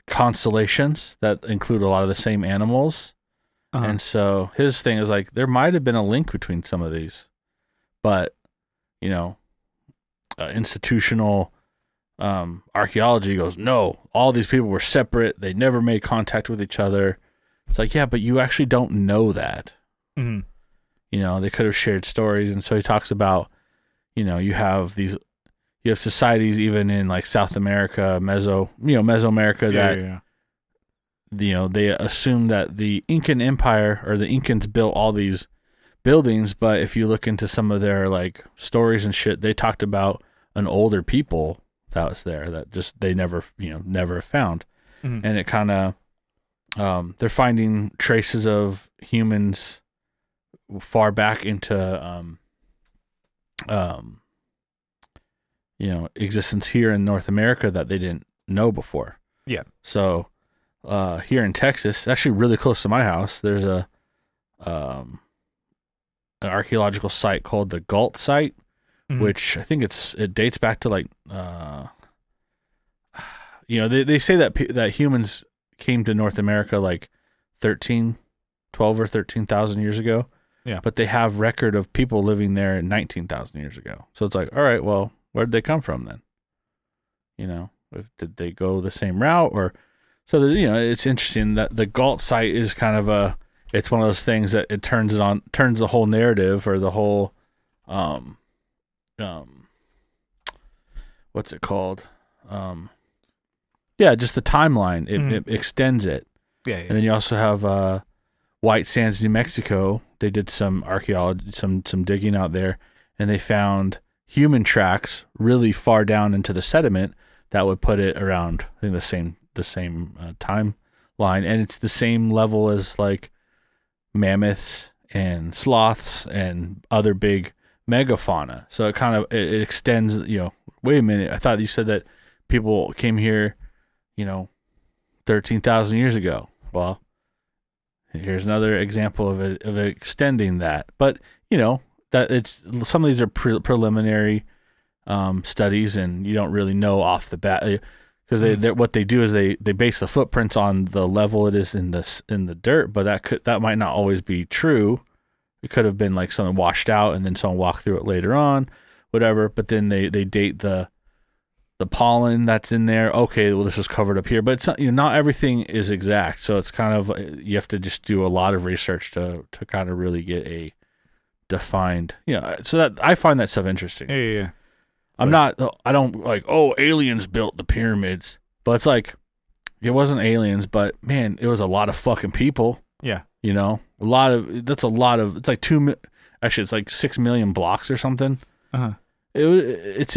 [SPEAKER 2] constellations that include a lot of the same animals. Uh-huh. And so his thing is like, there might have been a link between some of these, but institutional archaeology goes, no, all these people were separate. They never made contact with each other. It's like, yeah, but you actually don't know that.
[SPEAKER 1] Mm-hmm.
[SPEAKER 2] They could have shared stories. And so he talks about, you have societies even in like South America, Mesoamerica that, they assume that the Incan Empire or the Incans built all these buildings. But if you look into some of their like stories and shit, they talked about an older people that was there that just they never found. Mm-hmm. And it kind of, they're finding traces of humans far back into, existence here in North America that they didn't know before.
[SPEAKER 1] Yeah.
[SPEAKER 2] So, here in Texas, actually really close to my house, there's a an archaeological site called the Galt site,
[SPEAKER 1] Mhm.
[SPEAKER 2] which I think it dates back to like they say that humans came to North America like 12 or 13,000 years ago.
[SPEAKER 1] Yeah.
[SPEAKER 2] But they have record of people living there 19,000 years ago. So it's like, all right, well, where did they come from then? Did they go the same route or so it's interesting that the Galt site is kind of it's one of those things that it turns the whole narrative or the whole what's it called? Just the timeline. It extends it.
[SPEAKER 1] Yeah.
[SPEAKER 2] And then you also have White Sands, New Mexico. They did some archaeology, some digging out there, and they found human tracks really far down into the sediment that would put it around I think the same timeline, and it's the same level as like mammoths and sloths and other big megafauna. So it extends. Wait a minute, I thought you said that people came here, 13,000 years ago. Well, here's another example of it extending that. But that it's some of these are preliminary studies, and you don't really know off the bat because what they do is they base the footprints on the level it is in the dirt. But that might not always be true. It could have been like something washed out, and then someone walked through it later on, whatever. But then they date the pollen that's in there. Okay, well, this was covered up here, but it's not, not everything is exact. So it's kind of, you have to just do a lot of research to kind of really get a defined, so that I find that stuff interesting.
[SPEAKER 1] Yeah.
[SPEAKER 2] I don't like, aliens built the pyramids, but it's like, it wasn't aliens, but man, it was a lot of fucking people.
[SPEAKER 1] Yeah.
[SPEAKER 2] It's like actually it's like 6 million blocks or something.
[SPEAKER 1] Uh-huh.
[SPEAKER 2] It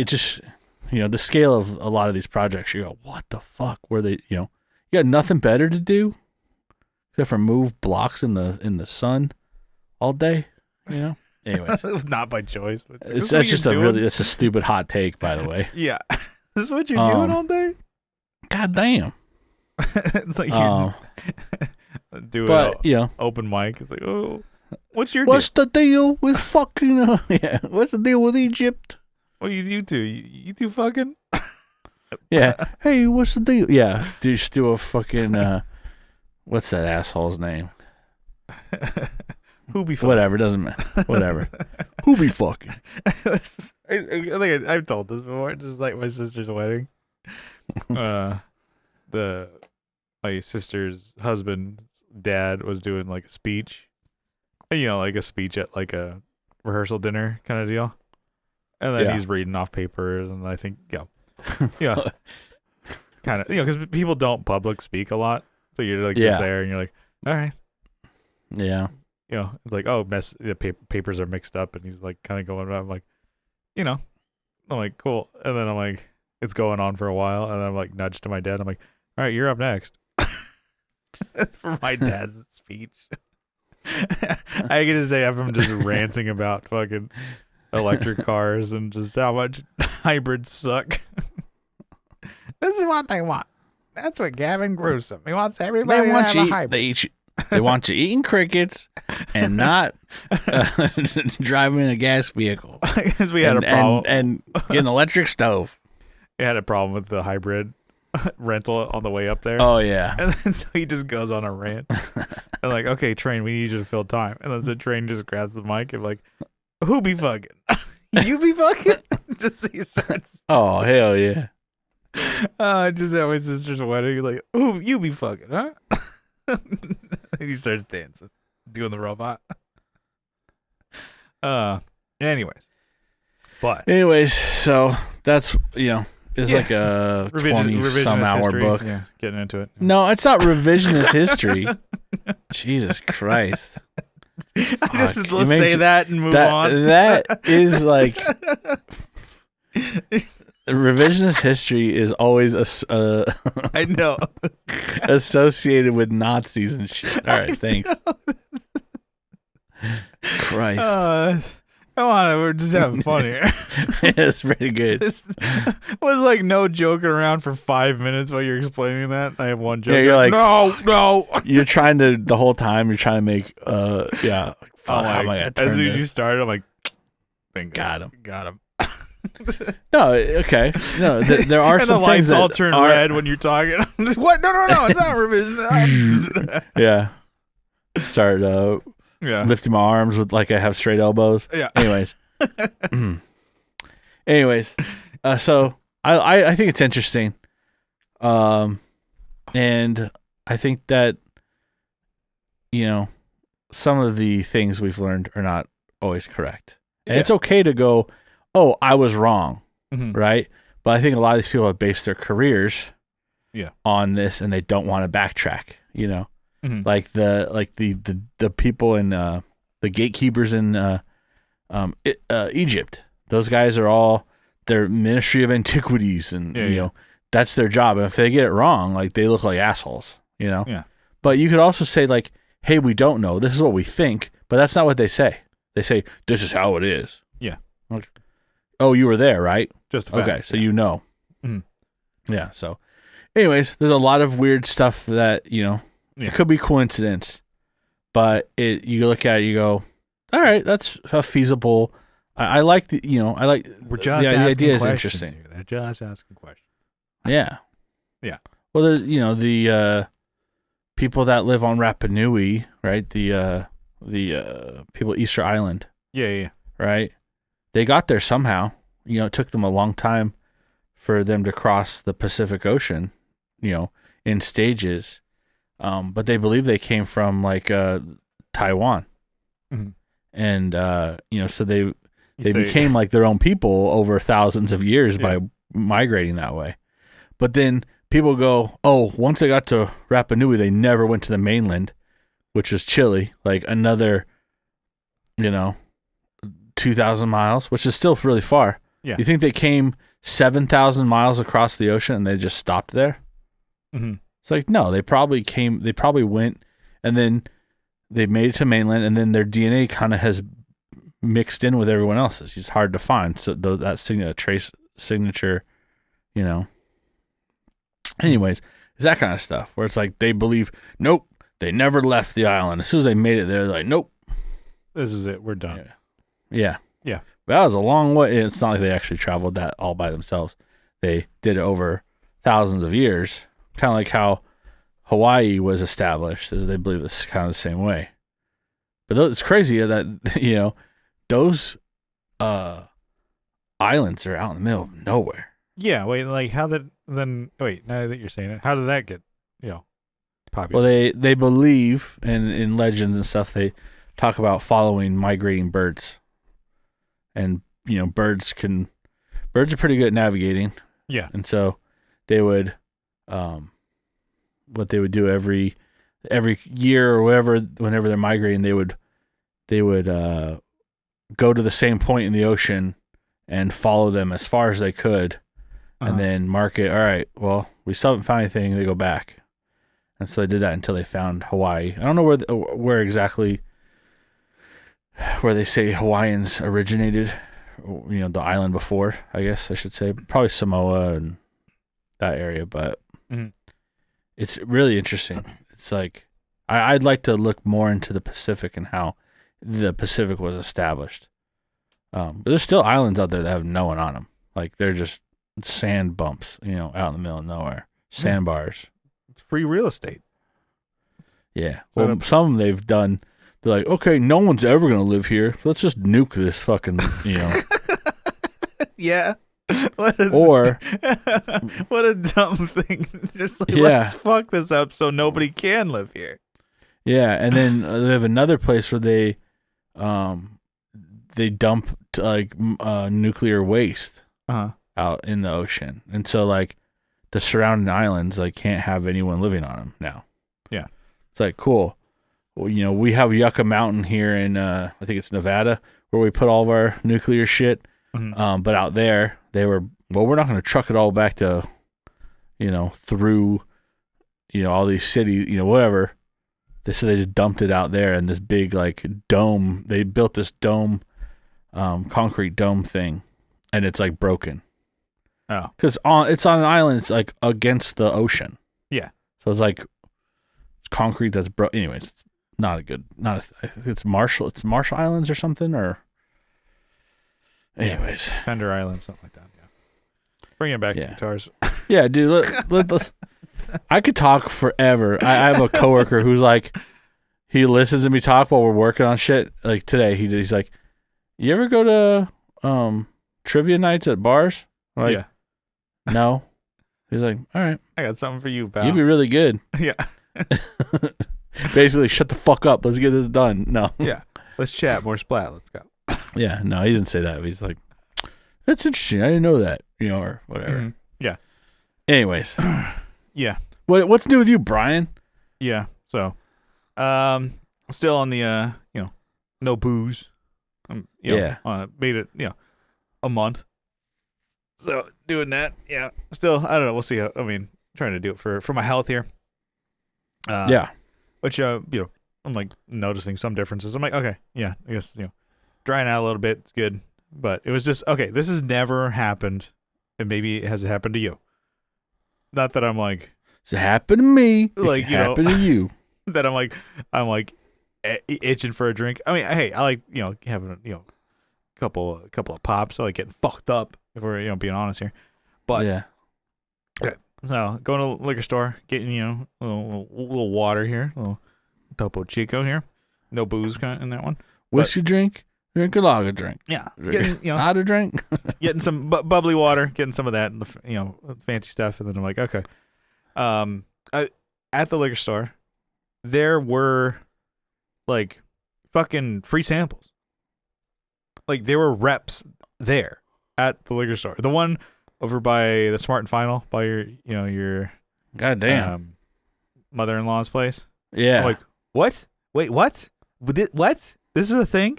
[SPEAKER 2] just, the scale of a lot of these projects, you go, what the fuck were they, you got nothing better to do except for move blocks in the sun all day, Anyways.
[SPEAKER 1] It was not by choice, but
[SPEAKER 2] That's a stupid hot take, by the way.
[SPEAKER 1] Yeah. This is what you're doing all day?
[SPEAKER 2] God damn.
[SPEAKER 1] It's like you do it open mic. It's like, what's
[SPEAKER 2] the deal with fucking what's the deal with Egypt?
[SPEAKER 1] What do you two? You two fucking?
[SPEAKER 2] Yeah. Hey, what's the deal? Yeah. Just do a fucking what's that asshole's name?
[SPEAKER 1] Who be fucking?
[SPEAKER 2] Whatever, doesn't matter. Whatever. Who be fucking?
[SPEAKER 1] I think I've told this before. Just like my sister's wedding. My sister's husband's dad was doing like a speech. Like a speech at like a rehearsal dinner kind of deal. And then he's reading off papers, and I think, kind of, because people don't public speak a lot. So you're like just there, and you're like, all right.
[SPEAKER 2] Yeah.
[SPEAKER 1] It's like, papers are mixed up, and he's like kind of going around. I'm like, I'm like, cool. And then I'm like, it's going on for a while, and I'm like, nudge to my dad. I'm like, all right, you're up next. For my dad's speech. I get to say, I'm just ranting about fucking electric cars and just how much hybrids suck. This is what they want. That's what Gavin Gruesome. He wants everybody to have a hybrid.
[SPEAKER 2] They want you eating crickets and not driving a gas vehicle.
[SPEAKER 1] Because we had a problem.
[SPEAKER 2] And get an electric stove.
[SPEAKER 1] We had a problem with the hybrid rental on the way up there.
[SPEAKER 2] Oh, yeah.
[SPEAKER 1] And then so he just goes on a rant. And like, okay, Train, we need you to fill time. And then the Train just grabs the mic and like, who be fucking? You be fucking? Just he starts.
[SPEAKER 2] Oh, hell yeah.
[SPEAKER 1] Just at my sister's wedding, like, ooh, you be fucking, huh? And he starts dancing, doing the robot. Anyways,
[SPEAKER 2] so that's it's like a 20-some-hour book.
[SPEAKER 1] Yeah, getting into it.
[SPEAKER 2] No, it's not revisionist history. Jesus Christ.
[SPEAKER 1] Let's say that and move on.
[SPEAKER 2] That is like revisionist history is always
[SPEAKER 1] I know
[SPEAKER 2] associated with Nazis and shit. All right, thanks. Christ.
[SPEAKER 1] Come on, we're just having fun here.
[SPEAKER 2] It's pretty good.
[SPEAKER 1] This was like no joking around for 5 minutes while you're explaining that. I have one joke.
[SPEAKER 2] Yeah, you're like,
[SPEAKER 1] no.
[SPEAKER 2] You're trying to the whole time. You're trying to make yeah.
[SPEAKER 1] Oh
[SPEAKER 2] how am I gonna turn
[SPEAKER 1] as soon as
[SPEAKER 2] this?
[SPEAKER 1] you started, I'm like, bingo.
[SPEAKER 2] Got him.
[SPEAKER 1] him.
[SPEAKER 2] No, okay. No, there are
[SPEAKER 1] And
[SPEAKER 2] some
[SPEAKER 1] the
[SPEAKER 2] things
[SPEAKER 1] lights all
[SPEAKER 2] that
[SPEAKER 1] turn
[SPEAKER 2] are,
[SPEAKER 1] red when you're talking. I'm just, what? No, it's not revision.
[SPEAKER 2] Yeah. Start
[SPEAKER 1] Yeah.
[SPEAKER 2] lifting my arms with like I have straight elbows.
[SPEAKER 1] Yeah.
[SPEAKER 2] Anyways, so I think it's interesting, and I think that some of the things we've learned are not always correct, and it's okay to go, oh, I was wrong, right? But I think a lot of these people have based their careers, on this, and they don't want to backtrack, like the people in the gatekeepers in Egypt. Those guys are all their Ministry of Antiquities, and that's their job. And if they get it wrong, like they look like assholes,
[SPEAKER 1] Yeah.
[SPEAKER 2] But you could also say like, hey, we don't know. This is what we think, but that's not what they say. They say this is how it is.
[SPEAKER 1] Yeah.
[SPEAKER 2] Like, oh, you were there, right?
[SPEAKER 1] Just a fact.
[SPEAKER 2] Okay, so you know.
[SPEAKER 1] Mm-hmm.
[SPEAKER 2] Yeah. So, anyways, there's a lot of weird stuff that it could be coincidence, but you look at it, you go, all right, that's a feasible. I like the
[SPEAKER 1] We're just
[SPEAKER 2] the idea is
[SPEAKER 1] questions
[SPEAKER 2] interesting.
[SPEAKER 1] here. They're just asking questions.
[SPEAKER 2] Yeah.
[SPEAKER 1] Yeah.
[SPEAKER 2] Well, there's the people that live on Rapa Nui, right? The people at Easter Island,
[SPEAKER 1] Yeah.
[SPEAKER 2] right? They got there somehow. It took them a long time for them to cross the Pacific Ocean, in stages. But they believe they came from like Taiwan.
[SPEAKER 1] Mm-hmm.
[SPEAKER 2] And so they became like their own people over thousands of years by migrating that way. But then people go, oh, once they got to Rapa Nui, they never went to the mainland, which was Chile, like another 2,000 miles, which is still really far.
[SPEAKER 1] Yeah.
[SPEAKER 2] You think they came 7,000 miles across the ocean and they just stopped there?
[SPEAKER 1] Mm-hmm.
[SPEAKER 2] It's like, no, they probably went, and then they made it to mainland, and then their DNA kind of has mixed in with everyone else's. It's hard to find. So that trace signature, Anyways, it's that kind of stuff where it's like they believe, nope, they never left the island. As soon as they made it there, they're like, nope,
[SPEAKER 1] This is it. We're done.
[SPEAKER 2] Yeah. But that was a long way. It's not like they actually traveled that all by themselves. They did it over thousands of years, kind of like how Hawaii was established, as they believe it's kind of the same way. But it's crazy that those islands are out in the middle of nowhere.
[SPEAKER 1] Yeah. Wait. Like how did then? Wait. Now that you're saying it, how did that get popular?
[SPEAKER 2] Well, they believe, and in legends and stuff, they talk about following migrating birds, and birds are pretty good at navigating.
[SPEAKER 1] Yeah.
[SPEAKER 2] And so they would, what they would do every year or whatever, whenever they're migrating, they would go to the same point in the ocean and follow them as far as they could, and then mark it. All right, well, we still haven't found anything. They go back, and so they did that until they found Hawaii. I don't know where exactly where they say Hawaiians originated. The island before, I guess I should say, probably Samoa and that area, but it's really interesting. It's like I'd like to look more into the Pacific and how the Pacific was established. But there's still islands out there that have no one on them. Like they're just sand bumps, out in the middle of nowhere, sandbars.
[SPEAKER 1] It's free real estate.
[SPEAKER 2] Yeah. Well, some of them they've done. They're like, okay, no one's ever gonna live here. So let's just nuke this fucking,
[SPEAKER 1] Yeah. What a dumb thing. Just like, let's fuck this up so nobody can live here.
[SPEAKER 2] Yeah, and then they have another place where they dump like nuclear waste out in the ocean, and so like the surrounding islands like can't have anyone living on them now.
[SPEAKER 1] Yeah,
[SPEAKER 2] it's like cool. Well, we have Yucca Mountain here in I think it's Nevada where we put all of our nuclear shit. But out there they were, well, we're not going to truck it all back to, through, all these cities, whatever. So they just dumped it out there in this big like dome. They built this dome concrete dome thing, and it's like broken.
[SPEAKER 1] Oh.
[SPEAKER 2] Because it's on an island. It's like against the ocean.
[SPEAKER 1] Yeah.
[SPEAKER 2] So it's like it's concrete that's broken. Anyways, it's not a good. I think it's Marshall. It's Marshall Islands or something. Or anyways,
[SPEAKER 1] Fender Island, something like that. Yeah. Bringing it back to guitars.
[SPEAKER 2] Yeah, dude. I could talk forever. I have a coworker who's like, he listens to me talk while we're working on shit. Like today, he's like, "You ever go to trivia nights at bars?" I'm like, no. He's like, "All right,
[SPEAKER 1] I got something for you, pal.
[SPEAKER 2] You'd be really good."
[SPEAKER 1] Yeah.
[SPEAKER 2] Basically, shut the fuck up. Let's get this done. No.
[SPEAKER 1] Yeah. Let's chat. More splat. Let's go.
[SPEAKER 2] Yeah. No, he didn't say that. He's like, "That's interesting. I didn't know that." Or whatever.
[SPEAKER 1] Mm-hmm. Yeah.
[SPEAKER 2] Anyways.
[SPEAKER 1] Yeah.
[SPEAKER 2] What's new with you, Brian?
[SPEAKER 1] Yeah. So, still on the no booze. Made it a month. So doing that, yeah. Still, I don't know. We'll see. Trying to do it for my health here. Which I'm like noticing some differences. I'm like, okay, yeah, I guess drying out a little bit. It's good, but it was just okay. This has never happened, and maybe it has happened to you. Not that I'm like,
[SPEAKER 2] it's happened to me.
[SPEAKER 1] Like
[SPEAKER 2] it happened to you.
[SPEAKER 1] That I'm like itching for a drink. I mean, hey, I like having a couple of pops. I like getting fucked up if we're being honest here. But
[SPEAKER 2] yeah.
[SPEAKER 1] So going to the liquor store, getting a little water here, a little Topo Chico here, no booze in that one.
[SPEAKER 2] Whiskey drink a lager drink.
[SPEAKER 1] Yeah, getting
[SPEAKER 2] soda drink.
[SPEAKER 1] Getting some bubbly water, getting some of that, fancy stuff, and then I'm like, okay. At the liquor store, there were like fucking free samples. Like there were reps there at the liquor store. The one over by the Smart and Final, by your
[SPEAKER 2] goddamn
[SPEAKER 1] mother-in-law's place.
[SPEAKER 2] Yeah.
[SPEAKER 1] I'm like, what? Wait, what? What? This is a thing?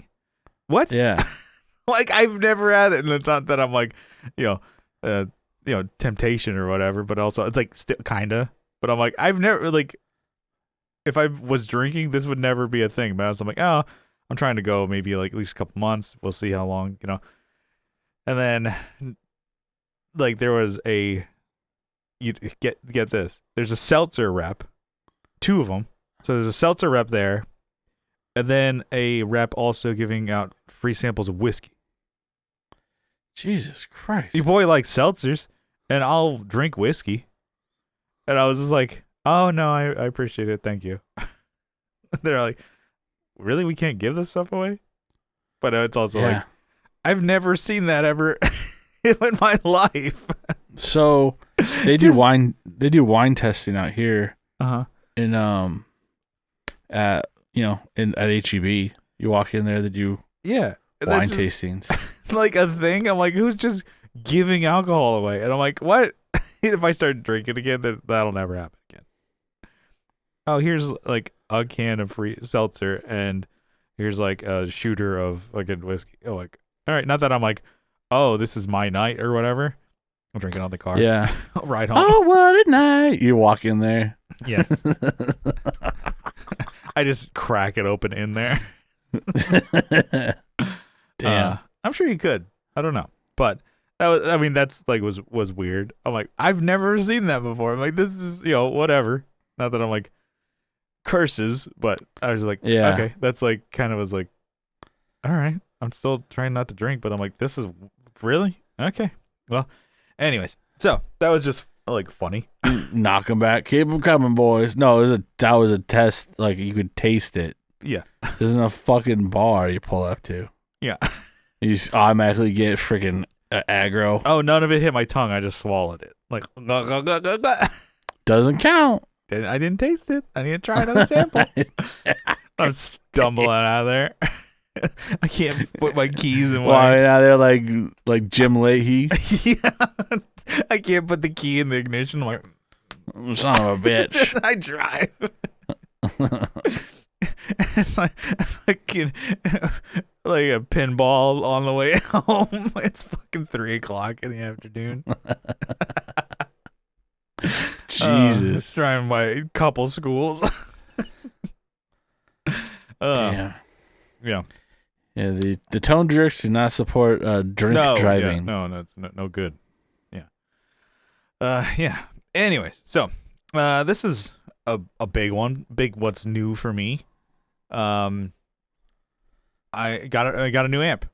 [SPEAKER 1] What?
[SPEAKER 2] Yeah.
[SPEAKER 1] Like I've never had it, and it's not that I'm like, temptation or whatever, but also it's like still kinda. But I'm like, I've never if I was drinking, this would never be a thing. But I'm like, oh, I'm trying to go maybe like at least a couple months. We'll see how long, And then like there was you get this. There's a seltzer rep, 2 of them. So there's a seltzer rep there, and then a rep also giving out free samples of whiskey.
[SPEAKER 2] Jesus Christ.
[SPEAKER 1] Your boy likes seltzers, and I'll drink whiskey. And I was just like, oh, no, I appreciate it. Thank you. They're like, really? We can't give this stuff away? But it's also like, I've never seen that ever in my life.
[SPEAKER 2] So they do wine tasting out here. In at HEB. You walk in there, they do wine tastings.
[SPEAKER 1] Like a thing. I'm like, who's just giving alcohol away? And I'm like, what? If I start drinking again, that'll never happen again. Oh, here's like a can of free seltzer, and here's like a shooter of fucking whiskey. Oh, like, all right, not that I'm like, oh, this is my night or whatever. I'm drinking on the car.
[SPEAKER 2] Yeah.
[SPEAKER 1] I'll ride home.
[SPEAKER 2] Oh, what a night. You walk in there.
[SPEAKER 1] Yeah. I just crack it open in there.
[SPEAKER 2] Damn.
[SPEAKER 1] I'm sure you could. I don't know. But that's like was weird. I'm like, I've never seen that before. I'm like, this is, whatever. Not that I'm like curses, but I was like, okay. That's like kind of was like, all right. I'm still trying not to drink, but I'm like, this is really? Okay. Well, anyways. So that was just like funny.
[SPEAKER 2] Knock them back. Keep them coming, boys. No, that was a test. Like you could taste it.
[SPEAKER 1] Yeah.
[SPEAKER 2] This isn't a fucking bar you pull up to.
[SPEAKER 1] Yeah.
[SPEAKER 2] You just automatically get freaking aggro.
[SPEAKER 1] Oh, none of it hit my tongue. I just swallowed it. Like,
[SPEAKER 2] doesn't count.
[SPEAKER 1] I didn't taste it. I didn't try another sample. I'm stumbling out of there. I can't put my keys in.
[SPEAKER 2] Why now they're like Jim Leahy?
[SPEAKER 1] Yeah. I can't put the key in the ignition. I'm like,
[SPEAKER 2] son of a bitch.
[SPEAKER 1] I drive. It's like fucking like a pinball on the way home. It's fucking 3:00 in the afternoon.
[SPEAKER 2] Jesus.
[SPEAKER 1] Driving by a couple schools.
[SPEAKER 2] Damn.
[SPEAKER 1] Yeah.
[SPEAKER 2] Yeah, the tone jerks do not support drink driving.
[SPEAKER 1] No, it's no good. Yeah. Yeah. Anyways, so this is a big one. Big what's new for me. I got a new amp.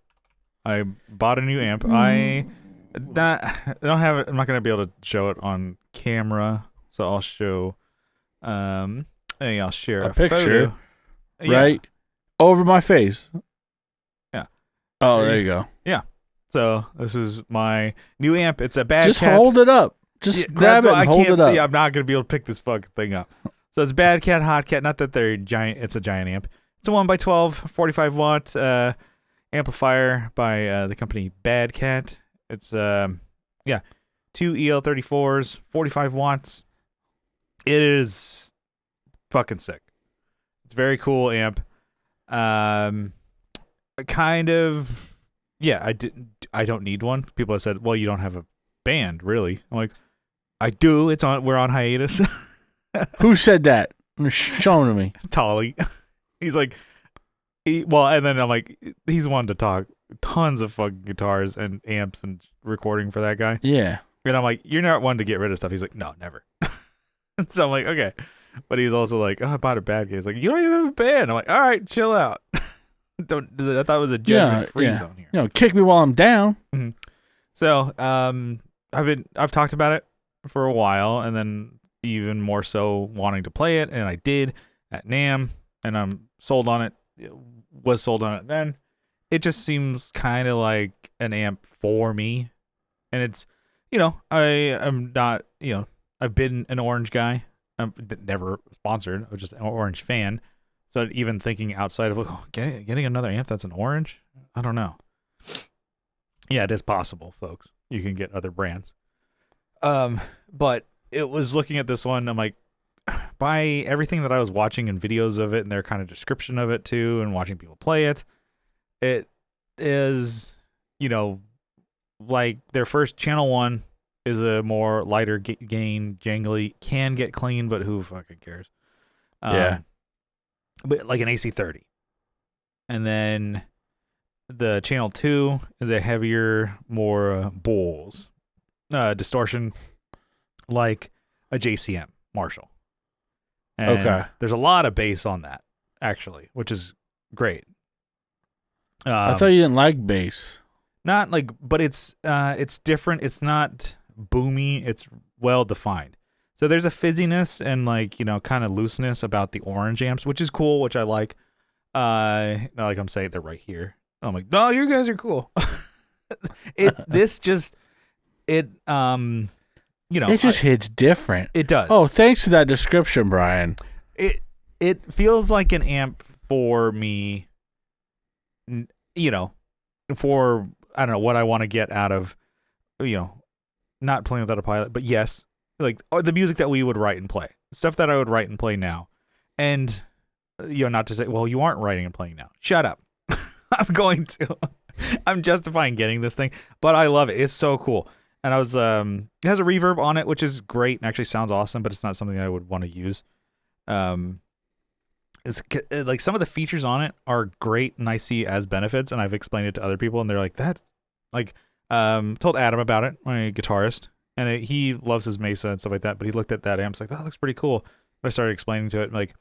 [SPEAKER 1] I bought a new amp. I don't have it. I'm not gonna be able to show it on camera, so I'll show. I'll share a
[SPEAKER 2] picture,
[SPEAKER 1] photo.
[SPEAKER 2] right over my face.
[SPEAKER 1] Yeah.
[SPEAKER 2] Oh, there you go.
[SPEAKER 1] Yeah. So this is my new amp. It's a Bad
[SPEAKER 2] Just
[SPEAKER 1] Cat.
[SPEAKER 2] hold it up. Just grab it and hold it up.
[SPEAKER 1] Yeah, I'm not gonna be able to pick this fucking thing up. So it's Bad Cat, Hot Cat. Not that they're giant. It's a giant amp. It's a 1x12, 45 watt amplifier by the company Bad Cat. It's two EL34s, 45 watts. It is fucking sick. It's a very cool amp. Kind of, yeah. I don't need one. People have said, "Well, you don't have a band, really." I'm like, I do. We're on hiatus.
[SPEAKER 2] Who said that? Show them to me.
[SPEAKER 1] Tolly. He's like, and then I'm like, he's one to talk tons of fucking guitars and amps and recording for that guy.
[SPEAKER 2] Yeah.
[SPEAKER 1] And I'm like, you're not one to get rid of stuff. He's like, no, never. So I'm like, okay. But he's also like, oh, I bought a Bad Cat. He's like, you don't even have a band. I'm like, all right, chill out. I thought it was a judgment free zone here.
[SPEAKER 2] Kick me while I'm down.
[SPEAKER 1] Mm-hmm. So I've talked about it for a while, and then even more so wanting to play it, and I did at NAMM, and I'm sold on it. Was sold on it then. It just seems kind of like an amp for me, and it's, I am not, I've been an Orange guy. I'm never sponsored. I was just an Orange fan. So even thinking outside of getting another amp that's an Orange, I don't know. Yeah, it is possible, folks. You can get other brands. But it was looking at this one, I'm like, by everything that I was watching and videos of it and their kind of description of it too, and watching people play it, it is, like their first channel one is a more lighter gain, jangly, can get clean, but who fucking cares?
[SPEAKER 2] Yeah.
[SPEAKER 1] But like an AC30. And then the channel 2 is a heavier, more bowls distortion, like a JCM Marshall. And there's a lot of bass on that, actually, which is great.
[SPEAKER 2] I thought you didn't like bass.
[SPEAKER 1] Not like, but it's different. It's not boomy. It's well defined. So there's a fizziness and like, kind of looseness about the Orange amps, which is cool, which I like. Like I'm saying, they're right here. I'm like, no, you guys are cool. It just hits different. It does.
[SPEAKER 2] Oh, thanks to that description, Brian.
[SPEAKER 1] It feels like an amp for me, for, I don't know, what I want to get out of, not playing without a pilot, but yes, like, or the music that we would write and play, stuff that I would write and play now. And, not to say, well, you aren't writing and playing now. Shut up. I'm justifying getting this thing, but I love it. It's so cool. And I was, it has a reverb on it, which is great and actually sounds awesome, but it's not something I would want to use. It's like some of the features on it are great and I see as benefits, and I've explained it to other people, and they're like, that's like, told Adam about it, my guitarist, and he loves his Mesa and stuff like that, but he looked at that amp, like, that looks pretty cool. But I started explaining to it, like,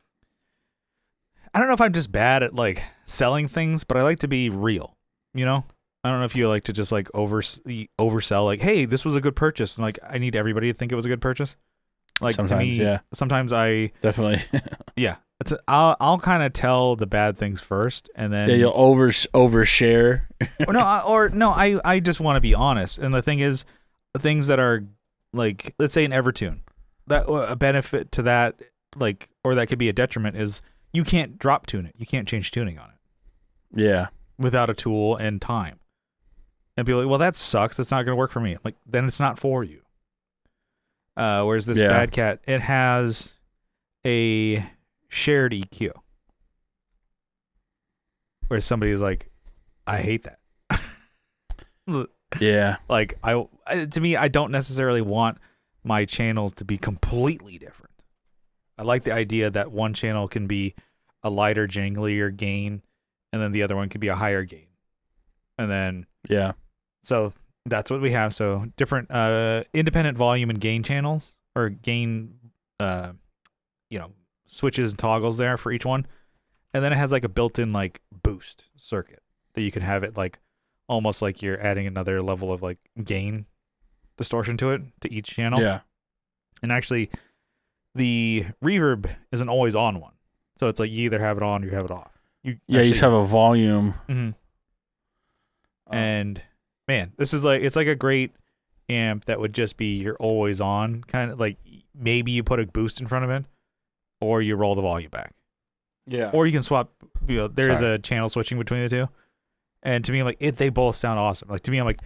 [SPEAKER 1] I don't know if I'm just bad at like selling things, but I like to be real, I don't know if you like to just like oversell, like, hey, this was a good purchase, and like I need everybody to think it was a good purchase. Like,
[SPEAKER 2] sometimes,
[SPEAKER 1] to me, sometimes I
[SPEAKER 2] definitely,
[SPEAKER 1] yeah. I'll kind of tell the bad things first, and then
[SPEAKER 2] you'll overshare.
[SPEAKER 1] I just want to be honest. And the thing is, things that are like, let's say an Evertune, that a benefit to that, like, or that could be a detriment, is you can't drop tune it. You can't change tuning on it.
[SPEAKER 2] Yeah, without
[SPEAKER 1] a tool and time. And be like, well, that sucks. That's not going to work for me. Like, then it's not for you. Whereas this Bad Cat, it has a shared EQ. Where somebody is like, I hate that.
[SPEAKER 2] Yeah.
[SPEAKER 1] Like, to me, I don't necessarily want my channels to be completely different. I like the idea that one channel can be a lighter, janglier gain and then the other one could be a higher gain. And then
[SPEAKER 2] Yeah.
[SPEAKER 1] so that's what we have. So different independent volume and gain channels, or gain switches and toggles there for each one. And then it has like a built-in like boost circuit that you can have it like almost like you're adding another level of like gain distortion to it to each channel.
[SPEAKER 2] Yeah.
[SPEAKER 1] And actually the reverb is an always on one. So it's like you either have it on or you have it off. You
[SPEAKER 2] just have a volume.
[SPEAKER 1] Mhm. And man, this is like, it's like a great amp that would just be your always on kind of like, maybe you put a boost in front of it or you roll the volume back.
[SPEAKER 2] Yeah.
[SPEAKER 1] Or you can swap, there's a channel switching between the two. And to me, I'm like, they both sound awesome. Like to me, I'm like,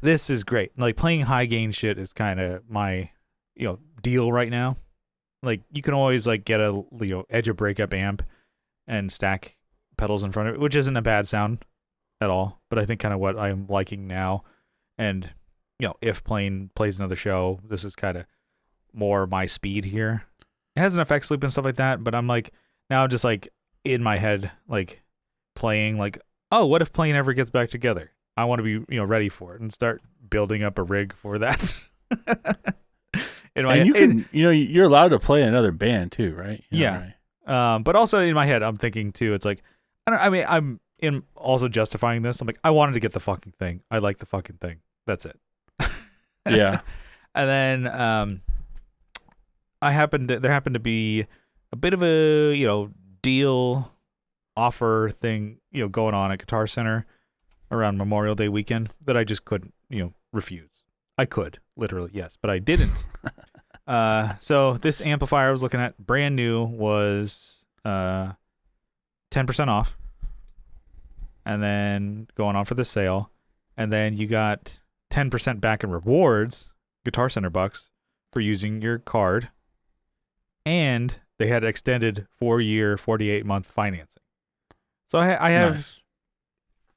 [SPEAKER 1] this is great. Like playing high gain shit is kind of my, deal right now. Like you can always like get a, edge of breakup amp and stack pedals in front of it, which isn't a bad sound at all. But I think kind of what I'm liking now, and if Plane plays another show, this is kind of more my speed here. It has an effects loop and stuff like that, but I'm like now just like in my head like playing like, oh, what if Plane ever gets back together? I want to be ready for it and start building up a rig for that.
[SPEAKER 2] And you can you're allowed to play another band too, right?
[SPEAKER 1] Right? But also in my head I'm thinking too, it's like I'm also justifying this. I'm like, I wanted to get the fucking thing. I like the fucking thing. That's it.
[SPEAKER 2] Yeah.
[SPEAKER 1] And then there happened to be a bit of a deal offer thing going on at Guitar Center around Memorial Day weekend that I just couldn't refuse. I could literally, yes, but I didn't. So this amplifier I was looking at, brand new, was 10% off, and then going on for the sale, and then you got 10% back in rewards, Guitar Center bucks, for using your card, and they had extended 4-year, 48-month financing. So I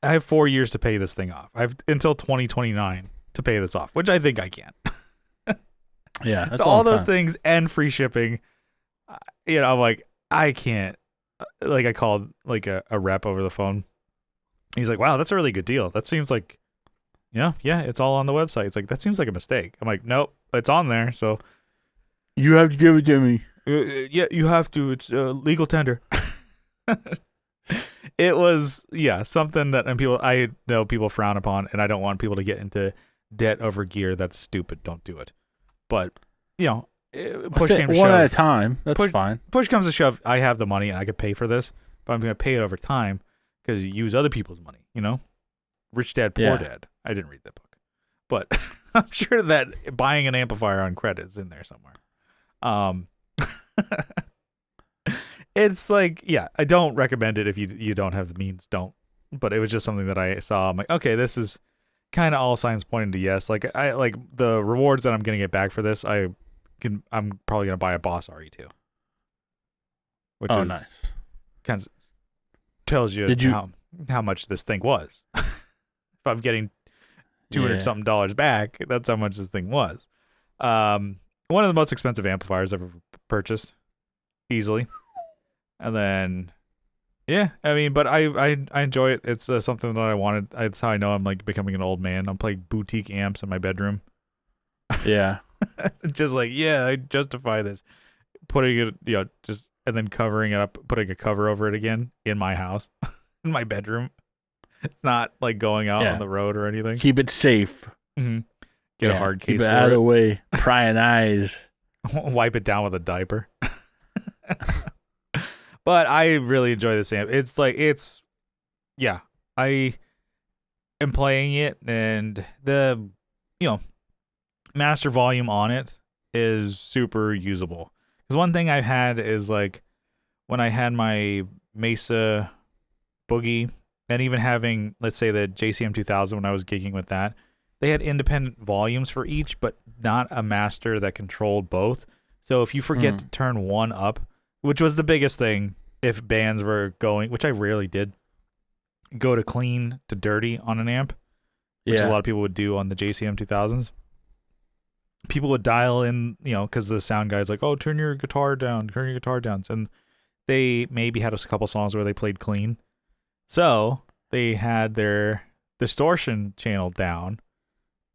[SPEAKER 1] have 4 years to pay this thing off. I have until 2029 to pay this off, which I think I can.
[SPEAKER 2] Yeah, that's
[SPEAKER 1] so all those things and free shipping. I'm like, I can't. Like I called like a rep over the phone. He's like, wow, that's a really good deal. That seems like, yeah, it's all on the website. It's like, that seems like a mistake. I'm like, nope, it's on there. So
[SPEAKER 2] you have to give it to me.
[SPEAKER 1] Yeah, you have to. It's legal tender. It was something that I know people frown upon, and I don't want people to get into debt over gear. That's stupid. Don't do it. But push came to shove.
[SPEAKER 2] One at a time. That's fine.
[SPEAKER 1] Push comes to shove. I have the money and I could pay for this, but I'm going to pay it over time because you use other people's money. Rich Dad Poor Dad. I didn't read that book, but I'm sure that buying an amplifier on credit is in there somewhere. It's like, I don't recommend it if you don't have the means. Don't. But it was just something that I saw. I'm like, okay, this is kind of all signs pointing to yes. Like I like the rewards that I'm gonna get back for this. I'm probably gonna buy a Boss RE2, which is
[SPEAKER 2] nice.
[SPEAKER 1] Kind of tells you how much this thing was. If I'm getting $200 something back, that's how much this thing was. One of the most expensive amplifiers I've ever purchased, easily. And then but I enjoy it. It's something that I wanted. It's how I know I'm like becoming an old man. I'm playing boutique amps in my bedroom.
[SPEAKER 2] Yeah.
[SPEAKER 1] Just like, I justify this. Putting it, just, and then covering it up, putting a cover over it again in my house, in my bedroom. It's not like going out on the road or anything.
[SPEAKER 2] Keep it safe.
[SPEAKER 1] Mm-hmm. Get a hard case
[SPEAKER 2] keep it out of the way. Prying eyes.
[SPEAKER 1] Wipe it down with a diaper. But I really enjoy this amp. It's like, I am playing it, and the, master volume on it is super usable. Because one thing I've had is like, when I had my Mesa Boogie, and even having, let's say, the JCM 2000 when I was gigging with that, they had independent volumes for each, but not a master that controlled both. So if you forget to turn one up, which was the biggest thing if bands were going, which I rarely did, go to clean to dirty on an amp, which a lot of people would do on the JCM 2000s. People would dial in, because the sound guy's like, oh, turn your guitar down. And they maybe had a couple songs where they played clean. So they had their distortion channel down,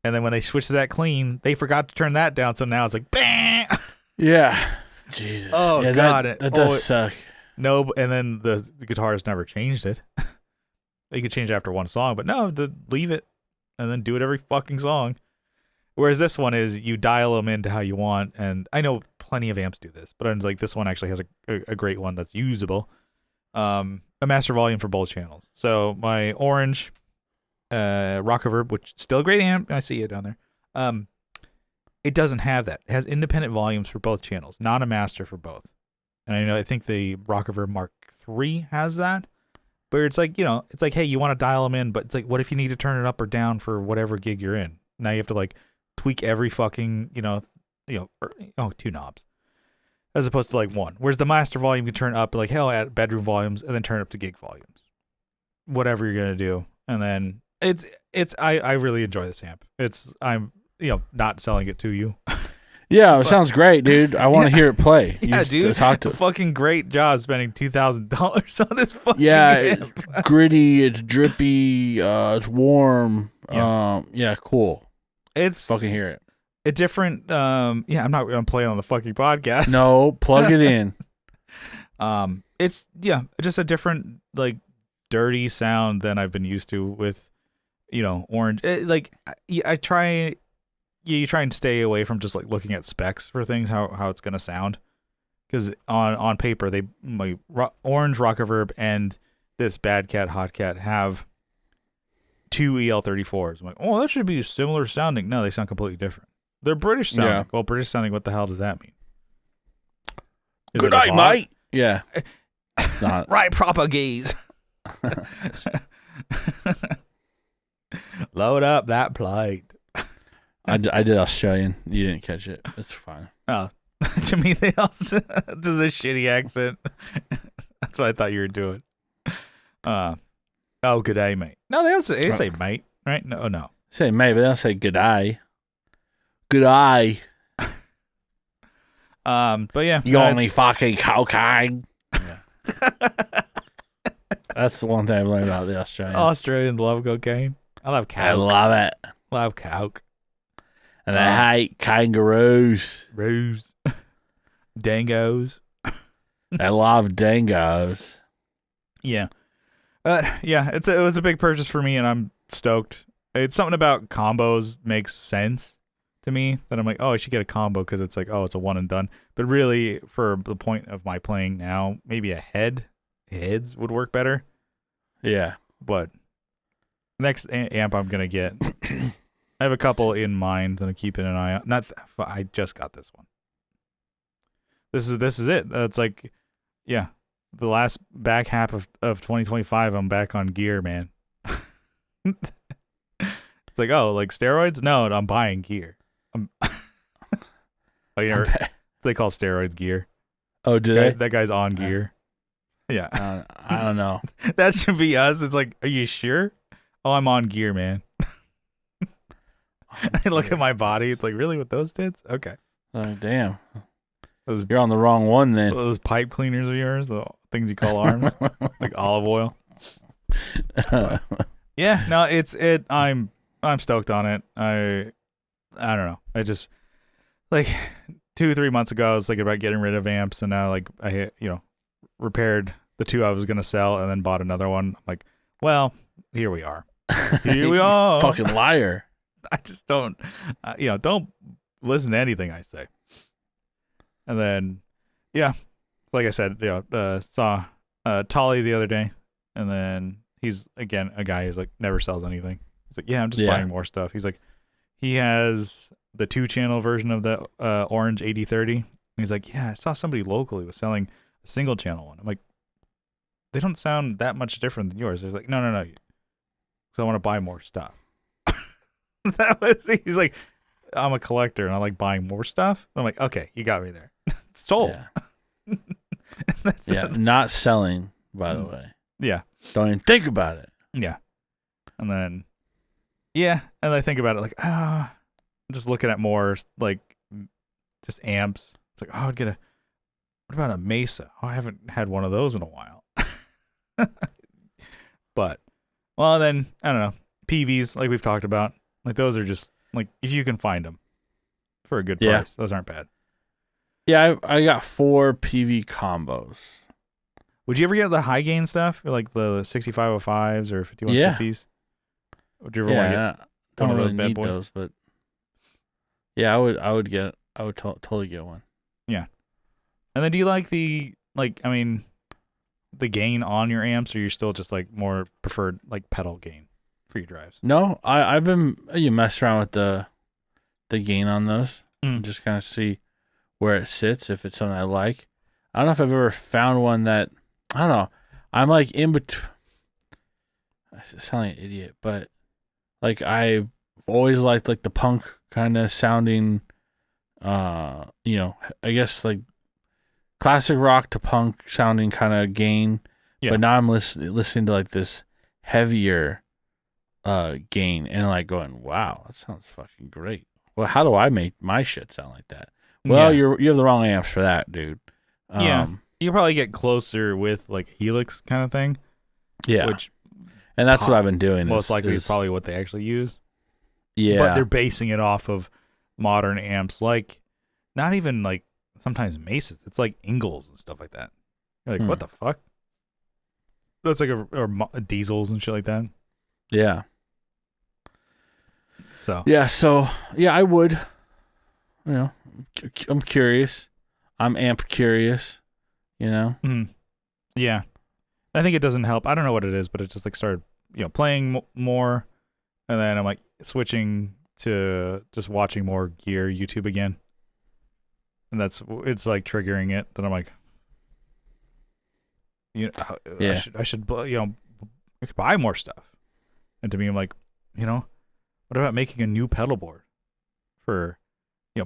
[SPEAKER 1] and then when they switched to that clean, they forgot to turn that down. So now it's like, bang!
[SPEAKER 2] Yeah. Jesus.
[SPEAKER 1] Oh
[SPEAKER 2] yeah,
[SPEAKER 1] God!
[SPEAKER 2] that does suck.
[SPEAKER 1] No, and then the guitarist never changed it. You could change it after one song, but no, leave it and then do it every fucking song. Whereas this one is you dial them into how you want, and I know plenty of amps do this, but I'm like this one actually has a great one that's usable. A master volume for both channels. So my orange, Rock Reverb, which is still a great amp, I see it down there. It doesn't have that. It has independent volumes for both channels, not a master for both. And I think the Rock Reverb Mark III has that. But it's like, it's like, hey, you want to dial them in, but it's like, what if you need to turn it up or down for whatever gig you're in? Now you have to like tweak every fucking, two knobs as opposed to like one. Whereas the master volume you can turn up like hell at bedroom volumes and then turn up to gig volumes, whatever you're gonna do. And then I really enjoy this amp. I'm not selling it to you.
[SPEAKER 2] Yeah, it sounds great, dude. I want to hear it play.
[SPEAKER 1] Yeah, dude. Fucking great job spending $2,000 on this fucking amp.
[SPEAKER 2] It's gritty, it's drippy, it's warm.
[SPEAKER 1] Yeah.
[SPEAKER 2] Cool.
[SPEAKER 1] It's
[SPEAKER 2] fucking hear it.
[SPEAKER 1] A different I'm not gonna play it on the fucking podcast.
[SPEAKER 2] No, plug it in.
[SPEAKER 1] It's just a different like dirty sound than I've been used to with orange. You try and stay away from just like looking at specs for things, how it's gonna sound, because on paper my orange Rock Reverb and this Bad Cat Hot Cat have two EL34s. I'm like, oh, that should be similar sounding. No, they sound completely different. They're British sounding.
[SPEAKER 2] Yeah.
[SPEAKER 1] Well, British sounding, what the hell does that mean?
[SPEAKER 2] Good night, mate. Yeah.
[SPEAKER 1] Right, proper geese. Load up that plate.
[SPEAKER 2] I did Australian. You didn't catch it. It's fine.
[SPEAKER 1] Oh, to me, they also does a shitty accent. That's what I thought you were doing. Good day, mate. No, they say mate, right? No.
[SPEAKER 2] Say mate, but they don't say good day. Good eye.
[SPEAKER 1] But yeah,
[SPEAKER 2] you only fucking cocaine. Yeah. That's the one thing I've learned about the Australians.
[SPEAKER 1] Australians love cocaine. I love coke.
[SPEAKER 2] I love it.
[SPEAKER 1] Love coke.
[SPEAKER 2] And they hate kangaroos.
[SPEAKER 1] Dangos.
[SPEAKER 2] They love dingoes.
[SPEAKER 1] Yeah. It was a big purchase for me, and I'm stoked. It's something about combos makes sense to me that I'm like, oh, I should get a combo because it's like, oh, it's a one and done. But really, for the point of my playing now, maybe heads would work better.
[SPEAKER 2] Yeah.
[SPEAKER 1] But next amp I'm gonna get, I have a couple in mind that I'm keeping an eye on. I just got this one. This is it. It's like, yeah, the last back half of 2025. I'm back on gear, man. It's like, oh, like steroids? No, I'm buying gear. They call steroids gear.
[SPEAKER 2] Oh, do they?
[SPEAKER 1] That guy's on gear. Yeah.
[SPEAKER 2] I don't know.
[SPEAKER 1] That should be us. It's like, are you sure? Oh, I'm on gear, man. I look at my body. It's like, really, with those tits? Okay.
[SPEAKER 2] Oh, damn. You're on the wrong one then.
[SPEAKER 1] Those pipe cleaners of yours, the things you call arms, like olive oil. But, yeah, no, I'm stoked on it. I don't know. I just like 2-3 months ago I was thinking about getting rid of amps, and now like I repaired the two I was gonna sell and then bought another one. I'm like, well, here we are. Here we are.
[SPEAKER 2] Fucking liar.
[SPEAKER 1] I just don't don't listen to anything I say. And then like I said, saw Tolly the other day, and then he's again a guy who's like never sells anything. He's like, yeah, I'm just buying more stuff. He's like, he has the 2-channel version of the Orange 8030. And he's like, yeah, I saw somebody locally was selling a single channel one. I'm like, they don't sound that much different than yours. He's like, no. So I want to buy more stuff. He's like, I'm a collector and I like buying more stuff. I'm like, okay, you got me there. It's sold.
[SPEAKER 2] Yeah. Not selling, by the way.
[SPEAKER 1] Yeah.
[SPEAKER 2] Don't even think about it.
[SPEAKER 1] Yeah. And then, and I think about it like, I'm just looking at more like just amps. It's like, what about a Mesa? Oh, I haven't had one of those in a while. But well, then I don't know. PVs like we've talked about, like those are just like if you can find them for a good price, those aren't bad.
[SPEAKER 2] Yeah, I got 4 PV combos.
[SPEAKER 1] Would you ever get the high gain stuff, like the 6505s or 5150s? Would you ever want to get
[SPEAKER 2] don't
[SPEAKER 1] one of
[SPEAKER 2] really
[SPEAKER 1] those bad
[SPEAKER 2] need
[SPEAKER 1] boys?
[SPEAKER 2] those, but yeah, I would totally get one.
[SPEAKER 1] Yeah. And then do you like the the gain on your amps, or you're still just like more preferred like pedal gain for your drives?
[SPEAKER 2] No, I've been mess around with the gain on those and just kind of see where it sits, if it's something I like. I don't know if I've ever found one that, I don't know. I'm like in between. I sound like an idiot, but like I've always liked like the punk kind of sounding, I guess like classic rock to punk sounding kind of gain.
[SPEAKER 1] Yeah.
[SPEAKER 2] But now I'm listening to like this heavier gain and like going, wow, that sounds fucking great. Well, how do I make my shit sound like that? Well, you have the wrong amps for that, dude.
[SPEAKER 1] You probably get closer with like Helix kind of thing.
[SPEAKER 2] Yeah,
[SPEAKER 1] which
[SPEAKER 2] and that's what I've been doing.
[SPEAKER 1] Most likely is probably what they actually use.
[SPEAKER 2] Yeah,
[SPEAKER 1] but they're basing it off of modern amps, like not even like sometimes Maces. It's like Ingles and stuff like that. You're like, what the fuck? That's like or diesels and shit like that.
[SPEAKER 2] Yeah.
[SPEAKER 1] So
[SPEAKER 2] I would. You know, I'm curious. I'm amp curious. You know.
[SPEAKER 1] Mm-hmm. Yeah, I think it doesn't help. I don't know what it is, but it just like started, playing more, and then I'm like switching to just watching more gear YouTube again, and it's like triggering it. That I'm like, I should I could buy more stuff, and to me, I'm like, what about making a new pedal board for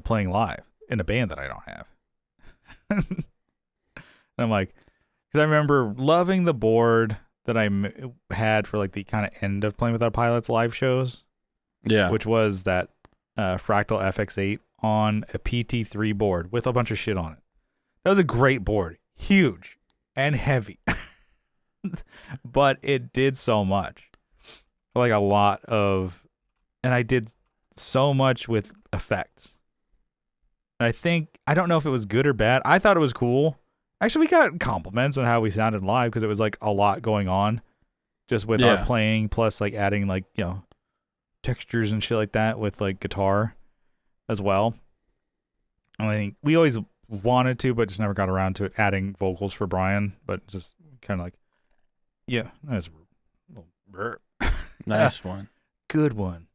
[SPEAKER 1] playing live in a band that I don't have? And I'm like, because I remember loving the board that I had for like the kind of end of Playing Without Pilots live shows.
[SPEAKER 2] Yeah.
[SPEAKER 1] Which was that Fractal FX8 on a PT3 board with a bunch of shit on it. That was a great board. Huge and heavy. But it did so much. Like a lot of... And I did so much with effects. And I don't know if it was good or bad. I thought it was cool. Actually, we got compliments on how we sounded live because it was like a lot going on just with our playing, plus like adding like, textures and shit like that with like guitar as well. And I think we always wanted to, but just never got around to it, adding vocals for Brian, but just kind of like, that's a little
[SPEAKER 2] nice one.
[SPEAKER 1] Good one.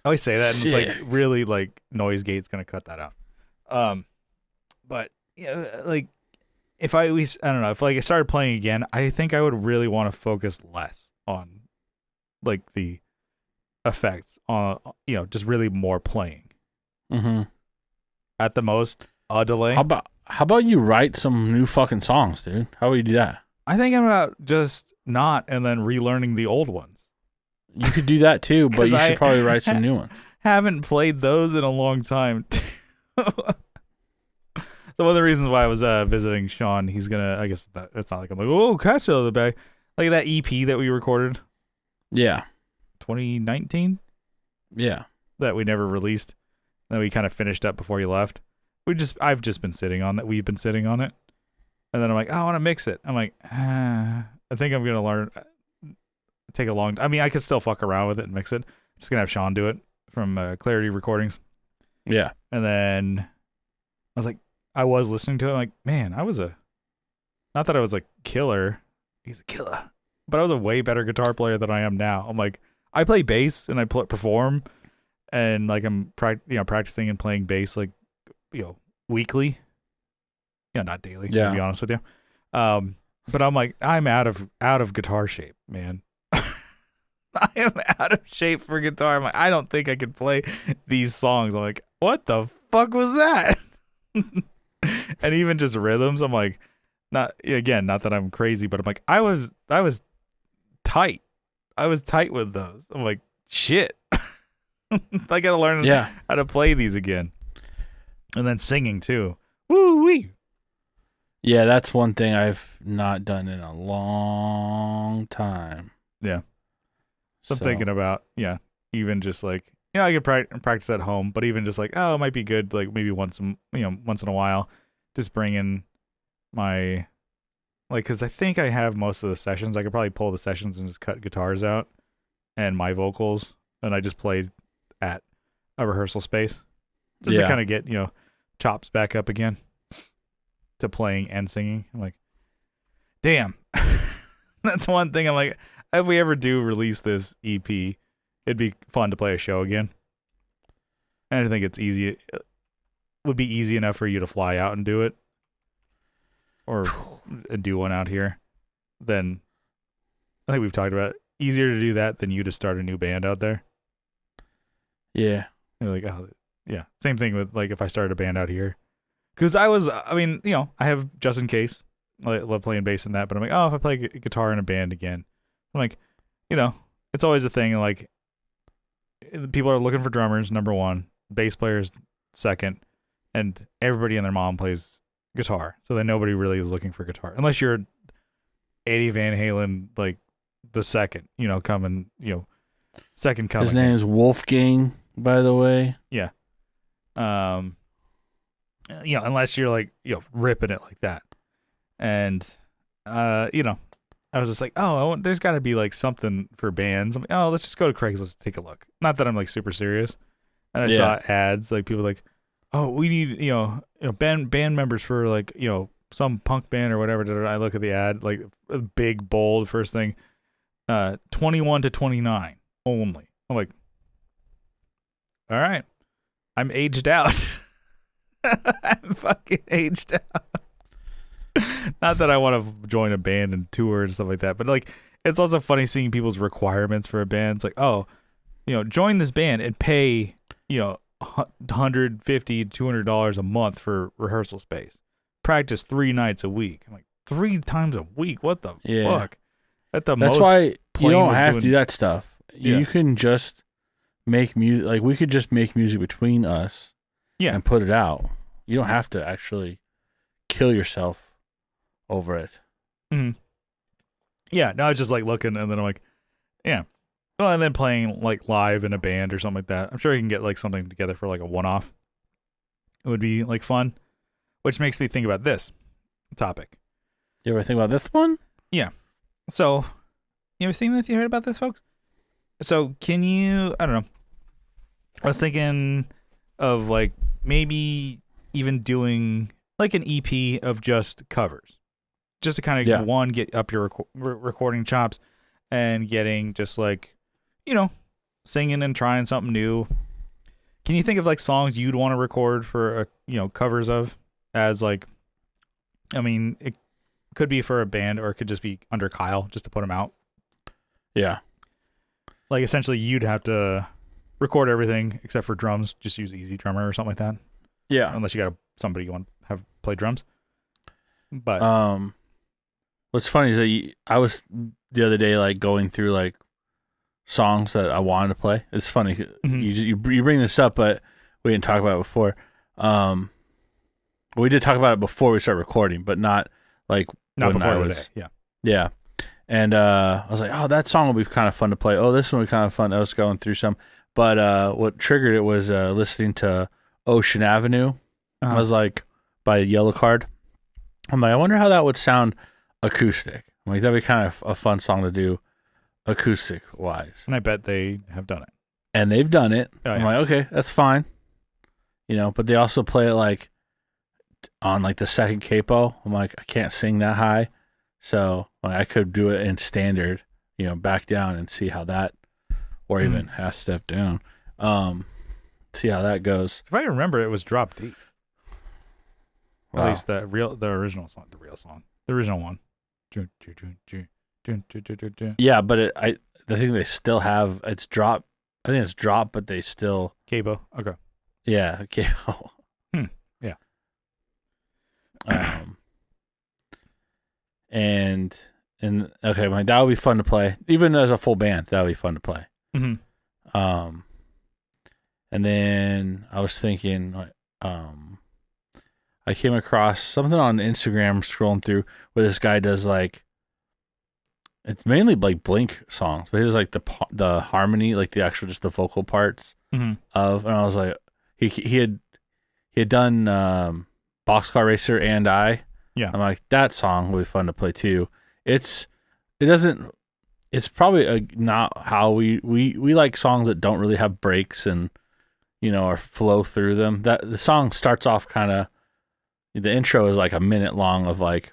[SPEAKER 1] I always say that, and it's like really like Noise Gate's gonna cut that out. But like if I don't know, if like I started playing again, I think I would really want to focus less on like the effects on just really more playing.
[SPEAKER 2] Mm-hmm.
[SPEAKER 1] At the most, a delay.
[SPEAKER 2] How about you write some new fucking songs, dude? How would you do that?
[SPEAKER 1] I think I'm about just not and then relearning the old ones.
[SPEAKER 2] You could do that too, but you should probably write some new ones.
[SPEAKER 1] Haven't played those in a long time. So one of the reasons why I was visiting Sean, he's gonna. I guess it's not like I'm like, oh, catch out of the bag. Like that EP that we recorded.
[SPEAKER 2] Yeah.
[SPEAKER 1] 2019.
[SPEAKER 2] Yeah.
[SPEAKER 1] That we never released. That we kind of finished up before you left. I've just been sitting on that. We've been sitting on it, and then I'm like, I want to mix it. I'm like, I think I'm gonna learn. Take a long. I mean, I could still fuck around with it and mix it. Just gonna have Sean do it from Clarity Recordings.
[SPEAKER 2] Yeah.
[SPEAKER 1] And then I was like, I was listening to it. I'm like, man, not that I was a killer. He's a killer, but I was a way better guitar player than I am now. I'm like, I play bass and I perform, and like I'm practicing and playing bass like weekly. Not daily. To be honest with you. But I'm like, I'm out of guitar shape, man. I am out of shape for guitar. I'm like, I don't think I could play these songs. I'm like, what the fuck was that? And even just rhythms, I'm like, not that I'm crazy, but I'm like, I was tight. I was tight with those. I'm like, shit. I gotta learn how to play these again. And then singing too. Woo wee.
[SPEAKER 2] Yeah, that's one thing I've not done in a long time.
[SPEAKER 1] Yeah. So I'm
[SPEAKER 2] So
[SPEAKER 1] thinking about, even just like, I could practice at home, but even just like, oh, it might be good, like maybe once in a while, just bring in my, like, because I think I have most of the sessions. I could probably pull the sessions and just cut guitars out and my vocals, and I just played at a rehearsal space just to
[SPEAKER 2] yeah,
[SPEAKER 1] kind of get, chops back up again to playing and singing. I'm like, damn. That's one thing I'm like, if we ever do release this EP, it'd be fun to play a show again. And I think it's easy. It would be easy enough for you to fly out and do it, or do one out here. Then I think we've talked about it. Easier to do that than you to start a new band out there.
[SPEAKER 2] yeah,
[SPEAKER 1] You're like, oh, yeah. Same thing with like if I started a band out here, because I have just in case. I love playing bass in that, but I'm like, oh, if I play guitar in a band again, I'm like, it's always a thing. Like, people are looking for drummers, number one, bass players, second, and everybody and their mom plays guitar. So then nobody really is looking for guitar, unless you're Eddie Van Halen, like the second, coming, second coming.
[SPEAKER 2] his name is Wolfgang, by the way.
[SPEAKER 1] Yeah. Unless you're like, ripping it like that. And, I was just like, oh, there's got to be like something for bands. I'm like, oh, let's just go to Craigslist, take a look. Not that I'm like super serious. And I saw ads, like people like, oh, we need, band members for like, some punk band or whatever. I look at the ad, like a big, bold first thing, 21 to 29 only. I'm like, all right, I'm aged out. I'm fucking aged out. Not that I want to join a band and tour and stuff like that, but like it's also funny seeing people's requirements for a band. It's like, oh, join this band and pay, $150, $200 a month for rehearsal space. Practice 3 nights a week. I'm like, 3 times a week? What the fuck?
[SPEAKER 2] That's why you don't have to do that stuff.
[SPEAKER 1] Yeah.
[SPEAKER 2] You can just make music. Like we could just make music between us, and put it out. You don't have to actually kill yourself over it.
[SPEAKER 1] Mm-hmm. Yeah, no, I was just like looking, and then I'm like, yeah. Well, and then playing like live in a band or something like that. I'm sure you can get like something together for like a one-off. It would be like fun, which makes me think about this topic.
[SPEAKER 2] You ever think about this one?
[SPEAKER 1] Yeah. So, you ever seen this? You heard about this, folks? So, can you? I don't know. I was thinking of like maybe even doing like an EP of just covers. Just to kind of get up your recording chops and getting just like, singing and trying something new. Can you think of like songs you'd want to record for covers of as like, I mean, it could be for a band or it could just be under Kyle just to put them out.
[SPEAKER 2] Yeah.
[SPEAKER 1] Like essentially you'd have to record everything except for drums. Just use Easy Drummer or something like that.
[SPEAKER 2] Yeah.
[SPEAKER 1] Unless you got somebody you want to have play drums. But
[SPEAKER 2] what's funny is that I was the other day like going through like songs that I wanted to play. It's funny you bring this up, but we didn't talk about it before. We did talk about it before we started recording, but not when
[SPEAKER 1] before
[SPEAKER 2] I was
[SPEAKER 1] today.
[SPEAKER 2] yeah. And I was like, oh, that song will be kind of fun to play. Oh, this one will be kind of fun. I was going through some, but what triggered it was listening to Ocean Avenue. I was like, by Yellow Card. I'm like, I wonder how that would sound acoustic. I'm like, that'd be kind of a fun song to do acoustic wise.
[SPEAKER 1] And I bet they have done it.
[SPEAKER 2] And they've done it.
[SPEAKER 1] Oh, yeah.
[SPEAKER 2] I'm like, okay, that's fine. But they also play it like on like the second capo. I'm like, I can't sing that high. So I could do it in standard, back down and see how that, or even half step down. See how that goes.
[SPEAKER 1] So if I remember, it was drop D.
[SPEAKER 2] Wow.
[SPEAKER 1] At least the original song, the original one.
[SPEAKER 2] Yeah, but I think they still have it's drop. I think it's drop, but they still
[SPEAKER 1] Cabo. Okay.
[SPEAKER 2] Yeah, cabo.
[SPEAKER 1] Yeah.
[SPEAKER 2] And okay, like, that would be fun to play, even as a full band. That would be fun to play.
[SPEAKER 1] Mm-hmm.
[SPEAKER 2] And then I was thinking, I I came across something on Instagram scrolling through where this guy does like, it's mainly like Blink songs, but he does like the harmony, like the actual just the vocal parts of, and I was like, he had done Boxcar Racer and I.
[SPEAKER 1] Yeah.
[SPEAKER 2] I'm like, that song will be fun to play too. It's probably not how we like songs that don't really have breaks and, you know, or flow through them. That the song starts off kind of, the intro is like a minute long of like,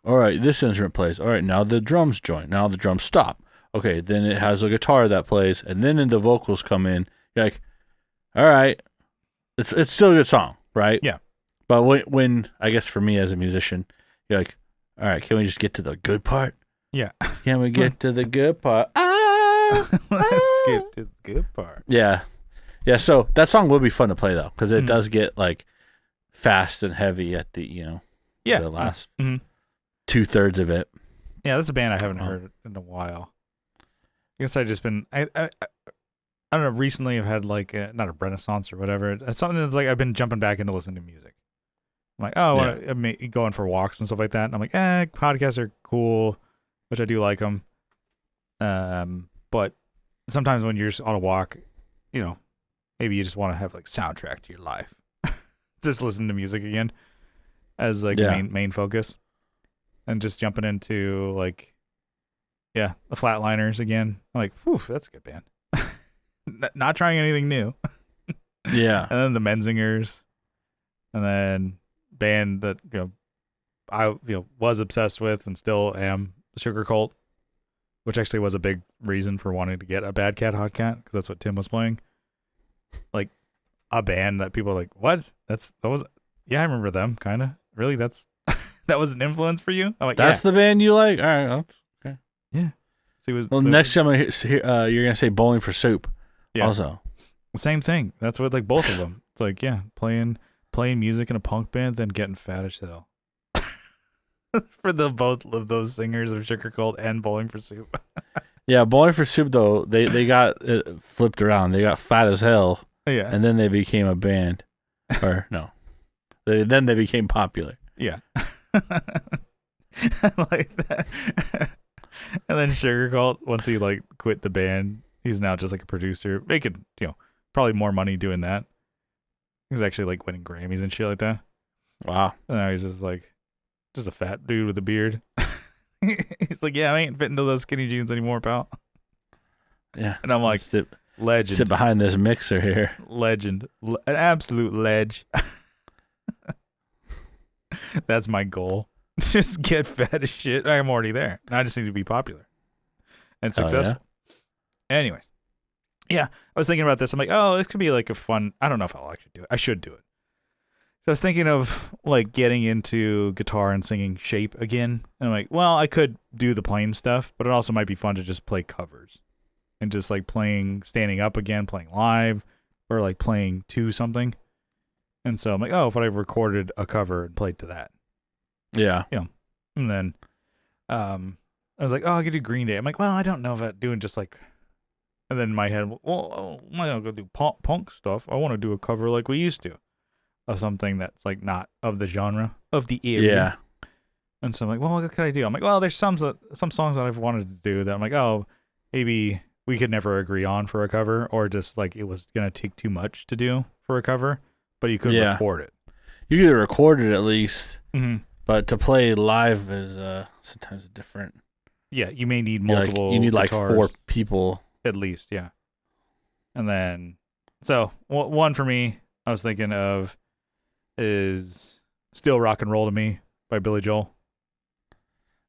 [SPEAKER 2] all right, this instrument plays. All right, now the drums join. Now the drums stop. Okay, then it has a guitar that plays, and then the vocals come in. You're like, all right, it's still a good song, right?
[SPEAKER 1] Yeah.
[SPEAKER 2] But when I guess for me as a musician, you're like, all right, can we just get to the good part?
[SPEAKER 1] Yeah.
[SPEAKER 2] Can we get to the good part?
[SPEAKER 1] Let's skip to the good part.
[SPEAKER 2] Yeah. Yeah, so that song will be fun to play, though, because it does get, like, fast and heavy at the, you know, the last 2/3 of it.
[SPEAKER 1] Yeah, that's a band I haven't heard in a while. I guess I've just been, I don't know, recently I've had, like, not a renaissance or whatever. It's something that's, like, I've been jumping back into listening to music. I'm like, I'm going for walks and stuff like that. And I'm like, podcasts are cool, which I do like them. But sometimes when you're just on a walk, you know, maybe you just want to have like soundtrack to your life. Just listen to music again as like main focus, and just jumping into like, the Flatliners again. I'm like, whew, that's a good band. Not trying anything new.
[SPEAKER 2] Yeah.
[SPEAKER 1] And then the Menzingers, and then band that I was obsessed with and still am, Sugar Cult, which actually was a big reason for wanting to get a Bad Cat Hot Cat, because that's what Tim was playing. Like a band that people are like, what? I remember them kind of. Really, that was an influence for you? I'm like,
[SPEAKER 2] that's the band you like? All right, okay.
[SPEAKER 1] Yeah. So
[SPEAKER 2] next time you're gonna say Bowling for Soup. Yeah. Also,
[SPEAKER 1] same thing. That's what like both of them. It's like playing music in a punk band, then getting fat as hell. For the both of those singers of Sugar Cult and Bowling for Soup.
[SPEAKER 2] Yeah, Bowling for Soup though, they got it flipped around. They got fat as hell.
[SPEAKER 1] Yeah.
[SPEAKER 2] And then they became a band. Or no. Then they became popular.
[SPEAKER 1] Yeah. I like that. And then Sugar Cult, once he like quit the band, he's now just like a producer, making, probably more money doing that. He's actually like winning Grammys and shit like that.
[SPEAKER 2] Wow. And
[SPEAKER 1] now he's just like just a fat dude with a beard. He's like, I ain't fitting to those skinny jeans anymore, pal.
[SPEAKER 2] Yeah.
[SPEAKER 1] And I'm like, legend.
[SPEAKER 2] Sit behind this mixer here.
[SPEAKER 1] Legend. An absolute ledge. That's my goal. Just get fat as shit. I'm already there. I just need to be popular and successful. Yeah. Anyways. Yeah. I was thinking about this. I'm like, this could be like a fun, I don't know if I'll actually do it. I should do it. So I was thinking of like getting into guitar and singing Shape again. And I'm like, well, I could do the plain stuff, but it also might be fun to just play covers and just like standing up again, playing live, or like playing to something. And so I'm like, if I recorded a cover and played to that.
[SPEAKER 2] Yeah.
[SPEAKER 1] Yeah. And then I was like, I could do Green Day. I'm like, well, I don't know about doing just like, and then in my head, well, I'm not going to do punk stuff. I want to do a cover like we used to of something that's like not of the genre, of the area.
[SPEAKER 2] Yeah.
[SPEAKER 1] And so I'm like, well, what could I do? I'm like, well, there's some songs that I've wanted to do that I'm like, maybe we could never agree on for a cover, or just like it was going to take too much to do for a cover, but you could record it.
[SPEAKER 2] You could record it at least.
[SPEAKER 1] Mm-hmm.
[SPEAKER 2] But to play live is sometimes different.
[SPEAKER 1] Yeah, you may need multiple.
[SPEAKER 2] You need like
[SPEAKER 1] guitars,
[SPEAKER 2] 4 people
[SPEAKER 1] at least. Yeah, and then so one for me, I was thinking of is "Still Rock and Roll to Me" by Billy Joel.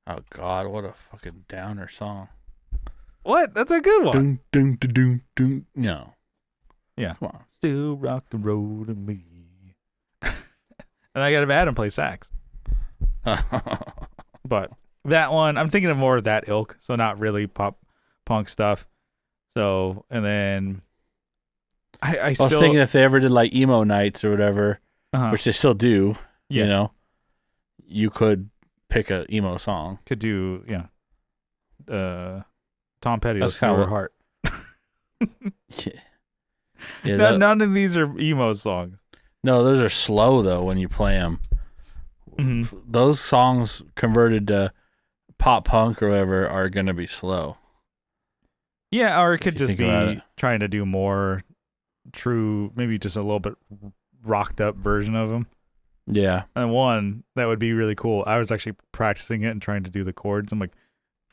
[SPEAKER 2] Oh God, what a fucking downer song!
[SPEAKER 1] What? That's a good one.
[SPEAKER 2] Dun, dun, dun, dun, dun. No.
[SPEAKER 1] Yeah.
[SPEAKER 2] Come on.
[SPEAKER 1] Still rock and roll to me. And I got to Adam play sax. But that one, I'm thinking of more of that ilk, so not really pop punk stuff. So, and then I was
[SPEAKER 2] thinking if they ever did like emo nights or whatever, which they still do, you could pick a emo song.
[SPEAKER 1] Could do, Tom Petty's Silver Heart.
[SPEAKER 2] Yeah,
[SPEAKER 1] none of these are emo songs.
[SPEAKER 2] No, those are slow though when you play them. those songs converted to pop punk or whatever are gonna be slow.
[SPEAKER 1] Yeah, or it
[SPEAKER 2] If
[SPEAKER 1] could
[SPEAKER 2] you
[SPEAKER 1] just
[SPEAKER 2] think about
[SPEAKER 1] be
[SPEAKER 2] it.
[SPEAKER 1] trying to do more true, maybe just a little bit rocked up version of them.
[SPEAKER 2] Yeah.
[SPEAKER 1] And one that would be really cool. I was actually practicing it and trying to do the chords. I'm like,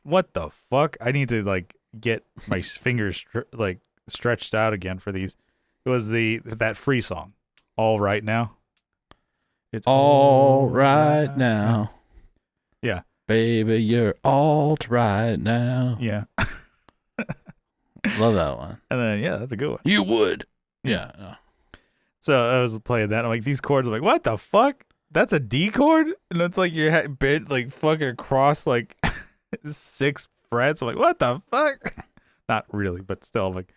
[SPEAKER 1] what the fuck? I need to like get my fingers like stretched out again for these. It was that free song, All Right Now. It's
[SPEAKER 2] All right now.
[SPEAKER 1] Yeah.
[SPEAKER 2] Baby, you're all right now.
[SPEAKER 1] Yeah.
[SPEAKER 2] Love that one.
[SPEAKER 1] And then yeah, that's a good one.
[SPEAKER 2] You would.
[SPEAKER 1] Yeah.
[SPEAKER 2] Yeah.
[SPEAKER 1] So I was playing that. I'm like, these chords. I'm like, what the fuck? That's a D chord, and it's like your bent like fucking across like 6 frets. I'm like, what the fuck? Not really, but still, I'm like,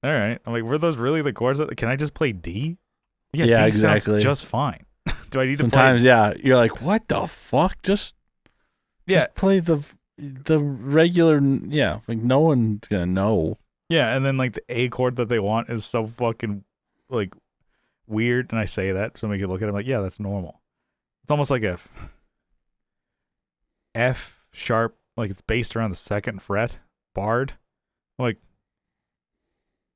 [SPEAKER 1] all right. I'm like, were those really the chords? Can I just play D? Yeah,
[SPEAKER 2] Yeah,
[SPEAKER 1] D
[SPEAKER 2] exactly.
[SPEAKER 1] sounds just fine. Do I need
[SPEAKER 2] Sometimes,
[SPEAKER 1] to
[SPEAKER 2] yeah, you're like, what the fuck? Just play the regular. Yeah, like no one's gonna know.
[SPEAKER 1] Yeah, and then like the A chord that they want is so fucking like weird, and I say that so somebody could look at it like, yeah, that's normal. It's almost like a F sharp, like it's based around the 2nd fret, barred. Like,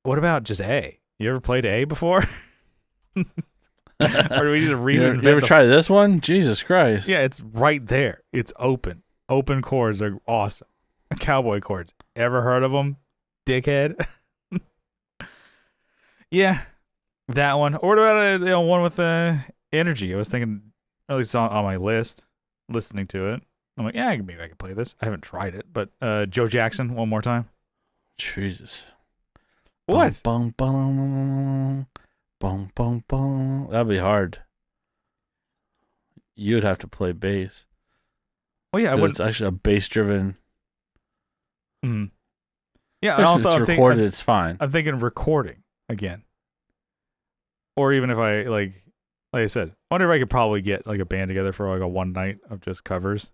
[SPEAKER 1] what about just A? You ever played A before? Or do we need to reinvent?
[SPEAKER 2] You ever try this one? Jesus Christ!
[SPEAKER 1] Yeah, it's right there. It's open. Open chords are awesome. Cowboy chords. Ever heard of them, dickhead? Yeah, that one. Or what about one with energy? I was thinking, at least on my list, listening to it. I'm like, yeah, maybe I could play this. I haven't tried it, but Joe Jackson, one more time.
[SPEAKER 2] Jesus.
[SPEAKER 1] What?
[SPEAKER 2] Bum, bum, bum, bum, bum. That'd be hard. You'd have to play bass.
[SPEAKER 1] Oh yeah,
[SPEAKER 2] It's actually a bass-driven.
[SPEAKER 1] Mm-hmm. Yeah, and
[SPEAKER 2] If
[SPEAKER 1] also
[SPEAKER 2] it's recorded, it's fine.
[SPEAKER 1] I'm thinking recording again, or even if like I said, I wonder if I could probably get like a band together for like a one night of just covers.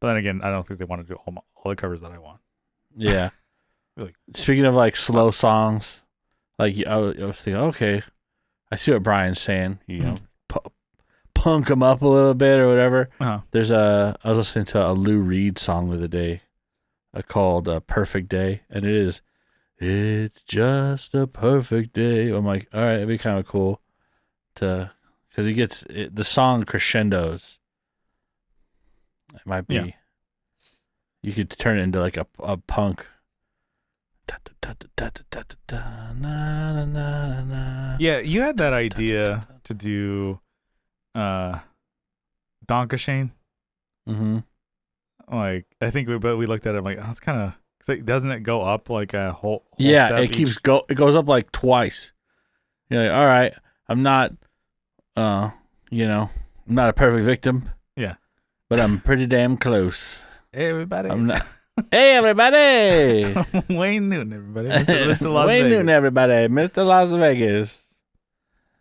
[SPEAKER 1] But then again, I don't think they want to do all the covers that I want.
[SPEAKER 2] Yeah.
[SPEAKER 1] Really?
[SPEAKER 2] Speaking of like slow songs, like I was thinking, okay, I see what Brian's saying. You know, punk them up a little bit or whatever.
[SPEAKER 1] Uh-huh.
[SPEAKER 2] I was listening to a Lou Reed song the other day, called "Perfect Day," and it's just a perfect day. I'm like, all right, it'd be kind of cool because he gets the song crescendos. It might be.
[SPEAKER 1] Yeah.
[SPEAKER 2] You could turn it into like a punk.
[SPEAKER 1] Yeah, you had that idea to do Donkashane.
[SPEAKER 2] Mm-hmm.
[SPEAKER 1] Like, I think we looked at it like, oh, it's kind of, doesn't it go up like a whole
[SPEAKER 2] Yeah,
[SPEAKER 1] step
[SPEAKER 2] it it goes up like twice. You're like, all right, I'm not I'm not a perfect victim.
[SPEAKER 1] Yeah.
[SPEAKER 2] But I'm pretty damn close.
[SPEAKER 1] Hey, everybody.
[SPEAKER 2] I'm not. Hey, everybody.
[SPEAKER 1] Wayne Newton, everybody. Mr. Las
[SPEAKER 2] Wayne
[SPEAKER 1] Vegas.
[SPEAKER 2] Newton, everybody. Mr. Las Vegas.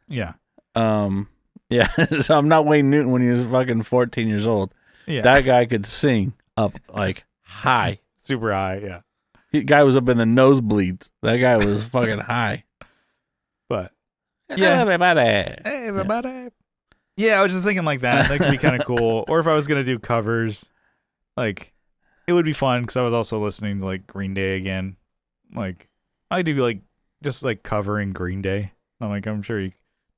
[SPEAKER 1] Yeah.
[SPEAKER 2] Yeah. So I'm not Wayne Newton when he was fucking 14 years old.
[SPEAKER 1] Yeah.
[SPEAKER 2] That guy could sing up like high.
[SPEAKER 1] Super high, yeah.
[SPEAKER 2] Guy was up in the nosebleeds. That guy was fucking high.
[SPEAKER 1] But
[SPEAKER 2] yeah, everybody.
[SPEAKER 1] Hey, everybody. Yeah, I was just thinking like that. That could be kind of cool. Or if I was gonna do covers, like it would be fun because I was also listening to like Green Day again. Like I do like just like covering Green Day. I'm sure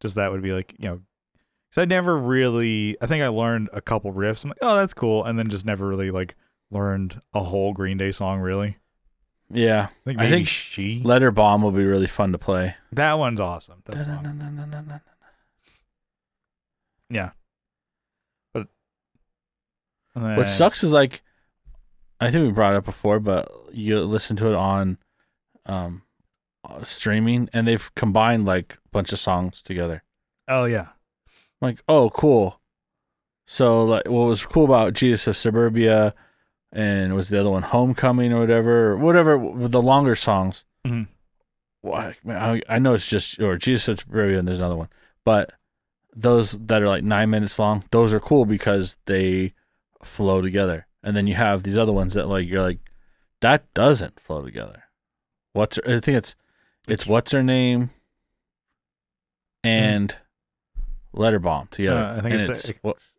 [SPEAKER 1] that would be like, because I never really. I think I learned a couple riffs. I'm like, oh, that's cool, and then just never really like learned a whole Green Day song really.
[SPEAKER 2] Yeah,
[SPEAKER 1] I think She
[SPEAKER 2] Letter Bomb will be really fun to play.
[SPEAKER 1] That one's awesome. That song. Yeah. But
[SPEAKER 2] what sucks is like, I think we brought it up before, but you listen to it on streaming and they've combined like a bunch of songs together.
[SPEAKER 1] Oh yeah.
[SPEAKER 2] Like, oh cool. So like what was cool about Jesus of Suburbia and was the other one Homecoming or whatever the longer songs.
[SPEAKER 1] Mm-hmm.
[SPEAKER 2] Well, I know it's just or Jesus of Suburbia and there's another one. But those that are like 9 minutes long, those are cool because they flow together. And then you have these other ones that like you're like, that doesn't flow together. I think it's What's Her Name and Letterbombed. Yeah,
[SPEAKER 1] I think
[SPEAKER 2] and
[SPEAKER 1] it's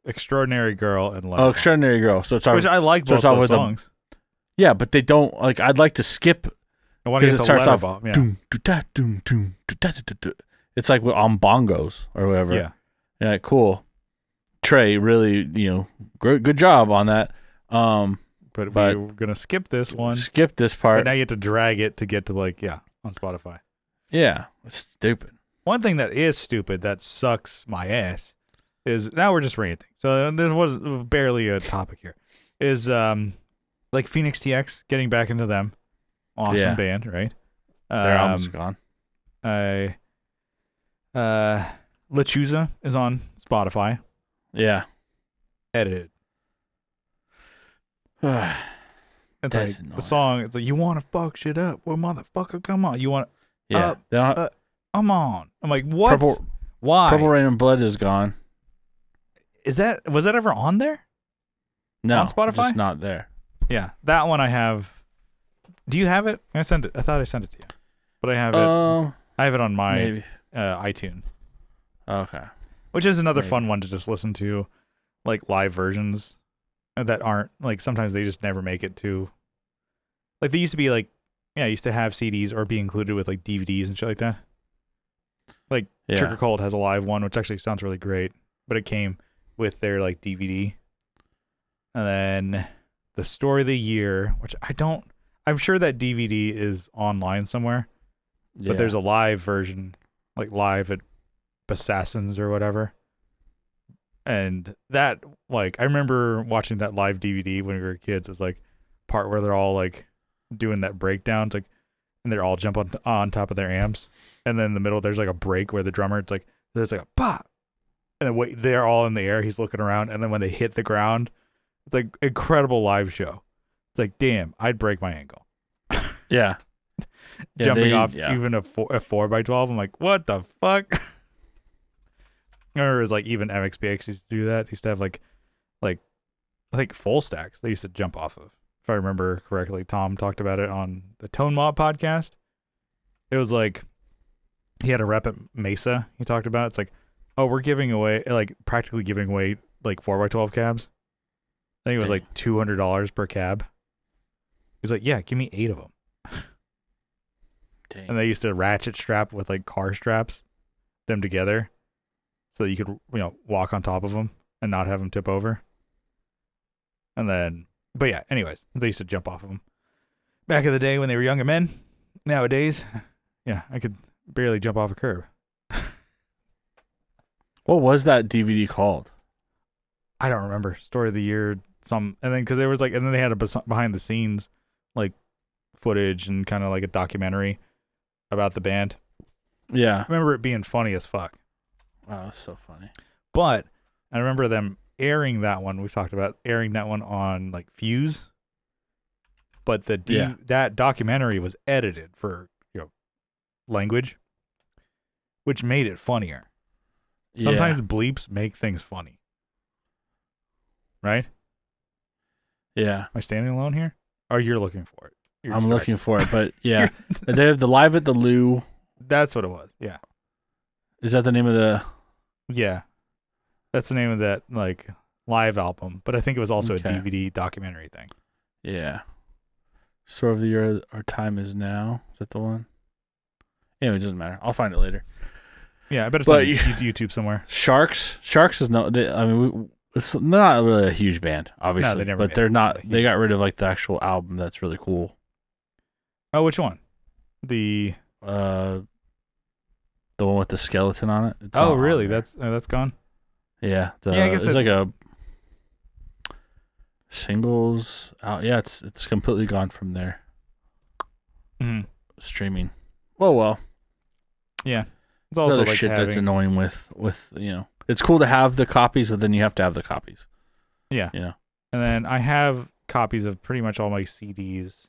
[SPEAKER 1] Extraordinary Girl and
[SPEAKER 2] oh, Extraordinary Girl. So it's
[SPEAKER 1] which I like both those songs.
[SPEAKER 2] Yeah, but they don't like. I'd like to skip
[SPEAKER 1] I want to get
[SPEAKER 2] it
[SPEAKER 1] to
[SPEAKER 2] starts off.
[SPEAKER 1] Letterbomb. Yeah.
[SPEAKER 2] Doom, do, da, doom, doom, do, da, da, da, da. It's like on bongos or whatever.
[SPEAKER 1] Yeah.
[SPEAKER 2] Yeah, cool. Trey, really, good job on that.
[SPEAKER 1] But we're gonna skip this one.
[SPEAKER 2] Skip this part.
[SPEAKER 1] But now you have to drag it to get to on Spotify.
[SPEAKER 2] Yeah, it's stupid.
[SPEAKER 1] One thing that is stupid that sucks my ass is now we're just ranting. So there was barely a topic here. Is like Phoenix TX getting back into them. Awesome band, right?
[SPEAKER 2] Their album's gone.
[SPEAKER 1] Lechuza is on Spotify.
[SPEAKER 2] Yeah.
[SPEAKER 1] Edited. It's
[SPEAKER 2] That's
[SPEAKER 1] like the song. It's like, you want to fuck shit up? Well, motherfucker, come on. You want?
[SPEAKER 2] Yeah.
[SPEAKER 1] Come on. I'm like, what? Why?
[SPEAKER 2] Purple Rain and Blood is gone.
[SPEAKER 1] Was that ever on there?
[SPEAKER 2] No,
[SPEAKER 1] on Spotify.
[SPEAKER 2] It's not there.
[SPEAKER 1] Yeah, that one I have. Do you have it? I sent it. I thought I sent it to you, but I have it. I have it on my iTunes.
[SPEAKER 2] Okay.
[SPEAKER 1] Which is another fun one to just listen to, like live versions that aren't like sometimes they just never make it to. Like they used to be like, I used to have CDs or be included with like DVDs and shit like that. Like Trigger Cold has a live one, which actually sounds really great, but it came with their like DVD. And then the Story of the Year, which I'm sure that DVD is online somewhere, but there's a live version, like live at Assassins or whatever. And that, like, I remember watching that live DVD when we were kids. It's like part where they're all like doing that breakdown. It's like, and they're all jump on top of their amps. And then in the middle, there's like a break where the drummer, it's like, there's like a pop. And then they're all in the air. He's looking around. And then when they hit the ground, it's like incredible live show. It's like, damn, I'd break my ankle.
[SPEAKER 2] Yeah.
[SPEAKER 1] Jumping off even a 4x12. I'm like, what the fuck? I remember it was like even MXPX used to do that. He used to have like I think full stacks they used to jump off of. If I remember correctly, Tom talked about it on the Tone Mob podcast. It was like he had a rep at Mesa. He talked about it's like, oh, we're giving away practically giving away like 4x12 cabs. I think it was like $200 per cab. He's like, yeah, give me 8 of them.
[SPEAKER 2] Dang.
[SPEAKER 1] And they used to ratchet strap with like car straps them together so that you could, walk on top of them and not have them tip over. And then, but yeah, anyways, they used to jump off of them. Back in the day when they were younger men, nowadays, I could barely jump off a curb.
[SPEAKER 2] What was that DVD called?
[SPEAKER 1] I don't remember. Story of the Year, and then because there was like, and then they had a behind the scenes like footage and kind of like a documentary about the band.
[SPEAKER 2] Yeah.
[SPEAKER 1] I remember it being funny as fuck.
[SPEAKER 2] Wow, that's so funny.
[SPEAKER 1] But I remember them airing that one. We've talked about airing that one on like Fuse. But that documentary was edited for language, which made it funnier. Sometimes bleeps make things funny. Right?
[SPEAKER 2] Yeah.
[SPEAKER 1] Am I standing alone here? Or you're looking for it?
[SPEAKER 2] I'm looking for it, but yeah. They have the Live at the Lou.
[SPEAKER 1] That's what it was. Yeah.
[SPEAKER 2] Is that the name of the...
[SPEAKER 1] Yeah. That's the name of that like live album, but I think it was also a DVD documentary thing.
[SPEAKER 2] Yeah. Story of the Year, Our Time Is Now. Is that the one? Anyway, it doesn't matter. I'll find it later.
[SPEAKER 1] Yeah, I bet it's on YouTube somewhere.
[SPEAKER 2] Sharks is it's not really a huge band, obviously. No, they never. But they're not. They got rid of like the actual album. That's really cool.
[SPEAKER 1] Oh, which one? The
[SPEAKER 2] one with the skeleton on it.
[SPEAKER 1] It's really? That's gone.
[SPEAKER 2] Yeah.
[SPEAKER 1] I guess
[SPEAKER 2] it's like a singles out. Yeah, it's completely gone from there.
[SPEAKER 1] Mm-hmm.
[SPEAKER 2] Streaming. Well.
[SPEAKER 1] Yeah.
[SPEAKER 2] It's also like shit that's annoying with It's cool to have the copies, but then you have to have the copies.
[SPEAKER 1] Yeah. And then I have copies of pretty much all my CDs.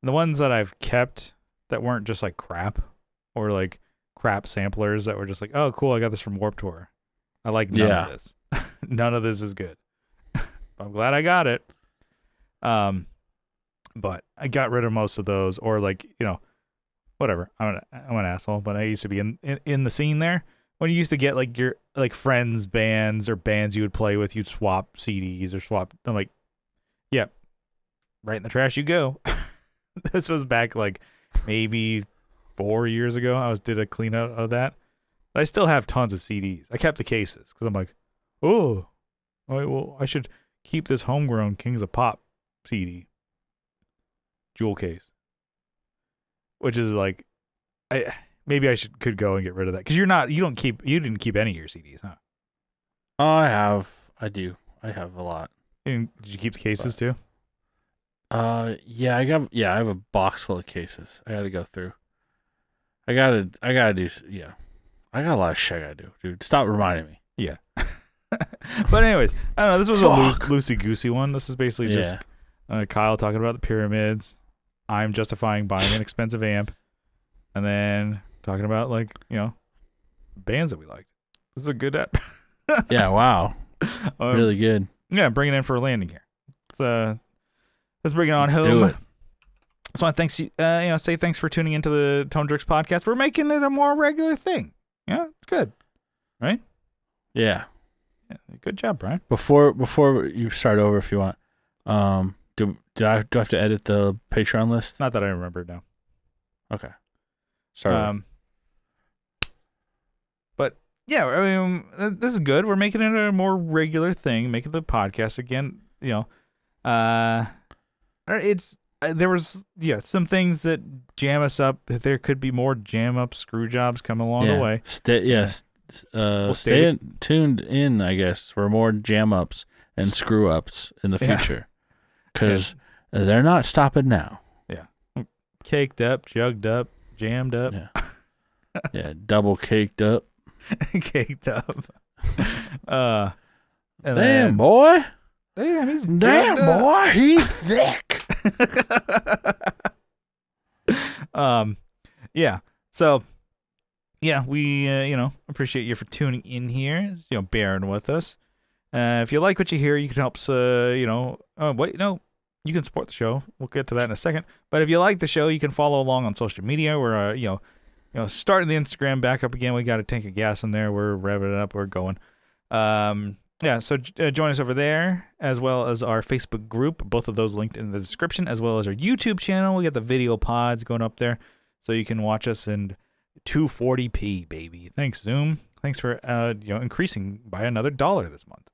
[SPEAKER 1] The ones that I've kept that weren't just like crap or like crap samplers that were just like, oh, cool, I got this from Warped Tour. I like none of this. None of this is good. I'm glad I got it. But I got rid of most of those, or like, whatever. I'm an asshole, but I used to be in the scene there. when you used to get like your like friends bands or bands you would play with, you'd swap CDs or swap. I'm like, yeah, right in the trash you go. This was back like maybe 4 years ago. Did a clean out of that. But I still have tons of CDs. I kept the cases because I'm like, oh, all right, well, I should keep this homegrown Kings of Pop CD jewel case, which is like, maybe I could go and get rid of that because you didn't keep any of your CDs, huh?
[SPEAKER 2] I do. I have a lot.
[SPEAKER 1] And did you keep the cases too?
[SPEAKER 2] Yeah, I have a box full of cases. I got to go through. I gotta do. Yeah, I got a lot of shit I gotta do, dude. Stop reminding me.
[SPEAKER 1] Yeah. But anyways, I don't know. This was a loosey goosey one. This is basically just Kyle talking about the pyramids. I'm justifying buying an expensive amp, and then talking about like bands that we liked. This is a good app.
[SPEAKER 2] Yeah. Wow. Really good.
[SPEAKER 1] Yeah, bring it in for a landing here. Let's bring it on home.
[SPEAKER 2] Do it.
[SPEAKER 1] So I say thanks for tuning into the Tone Jerks podcast. We're making it a more regular thing. Yeah, it's good, right?
[SPEAKER 2] Yeah.
[SPEAKER 1] Good job, Brian.
[SPEAKER 2] Before you start over, if you want, do I have to edit the Patreon list?
[SPEAKER 1] Not that I remember now.
[SPEAKER 2] Okay. Sorry.
[SPEAKER 1] But yeah, I mean, this is good. We're making it a more regular thing. Making the podcast again. There was some things that jam us up. There could be more jam up screw jobs coming along the way.
[SPEAKER 2] Stay tuned in, I guess, for more jam ups and screw ups in the future, because they're not stopping now.
[SPEAKER 1] Yeah, caked up, jugged up, jammed up.
[SPEAKER 2] Yeah, double caked up.
[SPEAKER 1] Caked up.
[SPEAKER 2] Damn boy.
[SPEAKER 1] Damn
[SPEAKER 2] boy, he's thick.
[SPEAKER 1] Yeah. So, yeah, we appreciate you for tuning in here. Bearing with us. If you like what you hear, you can help. You can support the show. We'll get to that in a second. But if you like the show, you can follow along on social media. We're starting the Instagram back up again. We got a tank of gas in there. We're revving it up. We're going. So join us over there, as well as our Facebook group. Both of those linked in the description, as well as our YouTube channel. We got the video pods going up there, so you can watch us in 240p, baby. Thanks, Zoom. Thanks for increasing by another $1 this month.